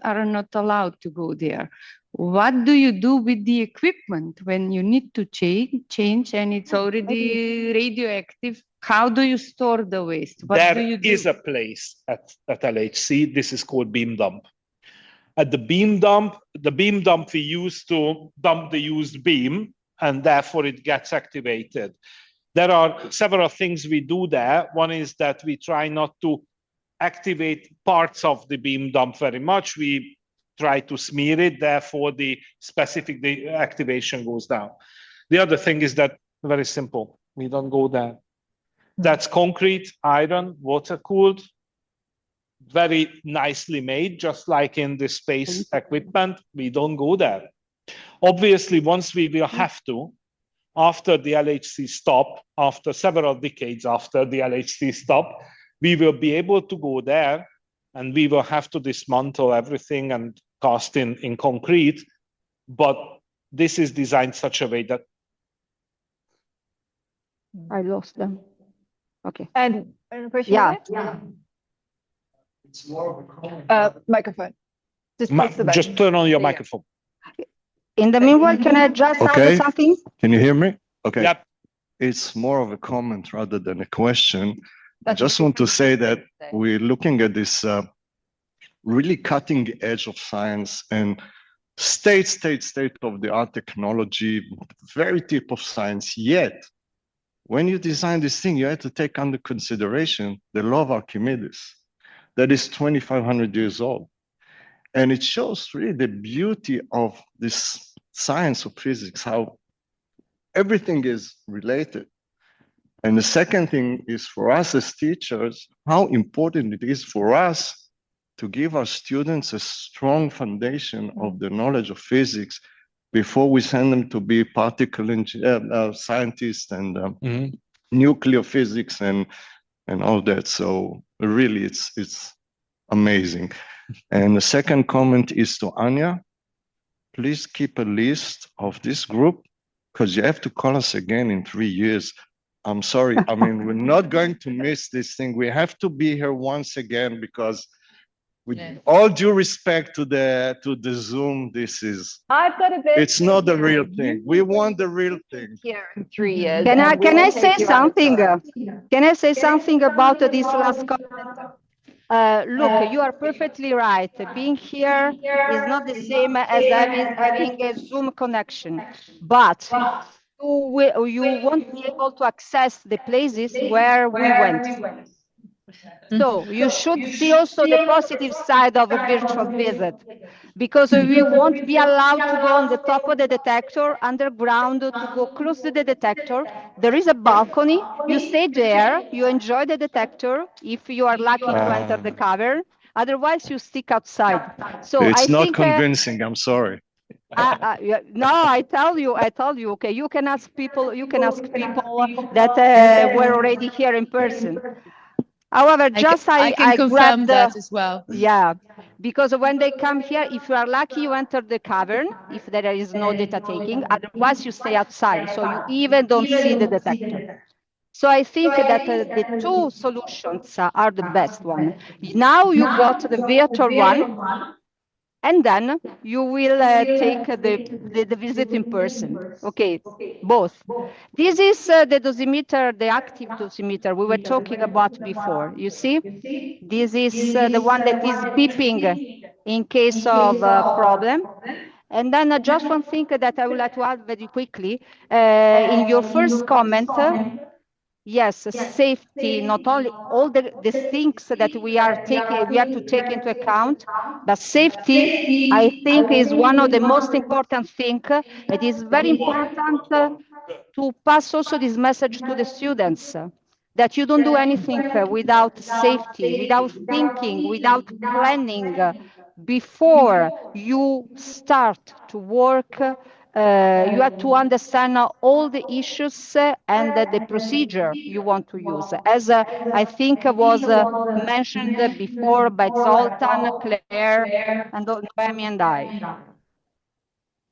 are not allowed to go there. What do you do with the equipment when you need to change and it's already radioactive? How do you store the waste? What do you do? There is a place at LHC. This is called beam dump. At the beam dump we use to dump the used beam, and therefore it gets activated. There are several things we do there. One is that we try not to activate parts of the beam dump very much. We try to smear it, therefore the activation goes down. The other thing is that very simple. We don't go there. That's concrete, iron, water cooled, very nicely made, just like in the space equipment. We don't go there. Obviously, once we will have to, after the LHC stop, after several decades after the LHC stop, we will be able to go there and we will have to dismantle everything and cast in concrete. But this is designed such a way that... I lost them. Okay. And a question? Yeah. It's more of a comment. Microphone. Just turn on your microphone. In the meanwhile, can I just add something? Can you hear me? Okay. Yep. It's more of a comment rather than a question. I just want to say that we're looking at this really cutting edge of science and state of the art technology, very tip of science, yet when you design this thing, you have to take under consideration the law of Archimedes that is 2,500 years old. And it shows really the beauty of this science of physics, how everything is related. And the second thing is for us as teachers, how important it is for us to give our students a strong foundation of the knowledge of physics before we send them to be particle scientists and nuclear physics and all that. So really, it's amazing. And the second comment is to Anya. Please keep a list of this group because you have to call us again in 3 years. I'm sorry. I mean, we're not going to miss this thing. We have to be here once again because with all due respect to the Zoom, this is, I've got a bit. it's not the real thing. We want the real thing. Here in 3 years. Can I say something? Can I say something about this last comment? Look, you are perfectly right. Being here is not the same as having a Zoom connection, but you won't be able to access the places where we went. So you should see also the positive side of a virtual visit, because we won't be allowed to go on the top of the detector, underground, to go close to the detector. There is a balcony. You stay there, you enjoy the detector, if you are lucky to enter the cavern. Otherwise, you stick outside. So it's I not think, convincing. I'm sorry. no, I tell you, okay, you can ask people that were already here in person. However, just I can confirm grabbed that as well. Yeah, because when they come here, if you are lucky, you enter the cavern, if there is no data taking. Otherwise, you stay outside, so you even don't see the detector. So I think that the two solutions are the best one. Now you got the virtual one, and then you will take the visit in person. Okay, both. This is the dosimeter, the active dosimeter we were talking about before. You see, this is the one that is beeping in case of problem. And then just one thing that I would like to add very quickly. In your first comment, yes, safety, not only all the things that we have to take into account, but safety, I think, is one of the most important things. It is very important to pass also this message to the students, that you don't do anything without safety, without thinking, without planning. Before you start to work, you have to understand all the issues and the procedure you want to use. As I think was mentioned before by Zoltan, Claire, and Noemi and I.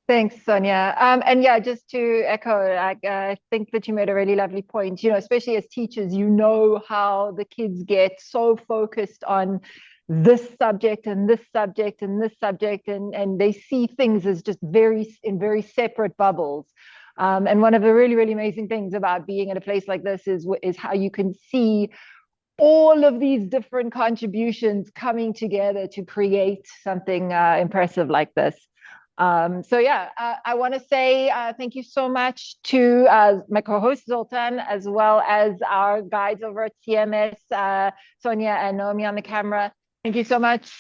Thanks, Sonia. And yeah, just to echo, I think that you made a really lovely point. You know, especially as teachers, you know how the kids get so focused on this subject and this subject and this subject, and they see things as just in very separate bubbles. And one of the really, really amazing things about being at a place like this is how you can see all of these different contributions coming together to create something impressive like this. So yeah, I want to say thank you so much to my co-host Zoltan, as well as our guides over at CMS, Sonia and Noemi on the camera. Thank you so much.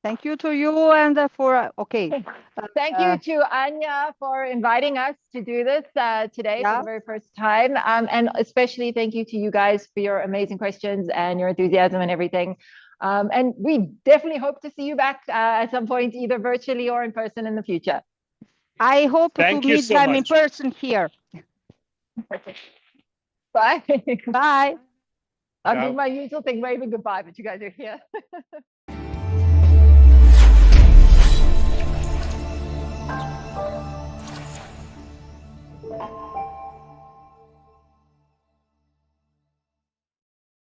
Thank you to you and for, okay. Thank you to Anya for inviting us to do this today for the very first time. And especially thank you to you guys for your amazing questions and your enthusiasm and everything. And we definitely hope to see you back at some point, either virtually or in person in the future. I hope to meet them in person here. Bye. Bye. I'll do my usual thing, waving goodbye, but you guys are here.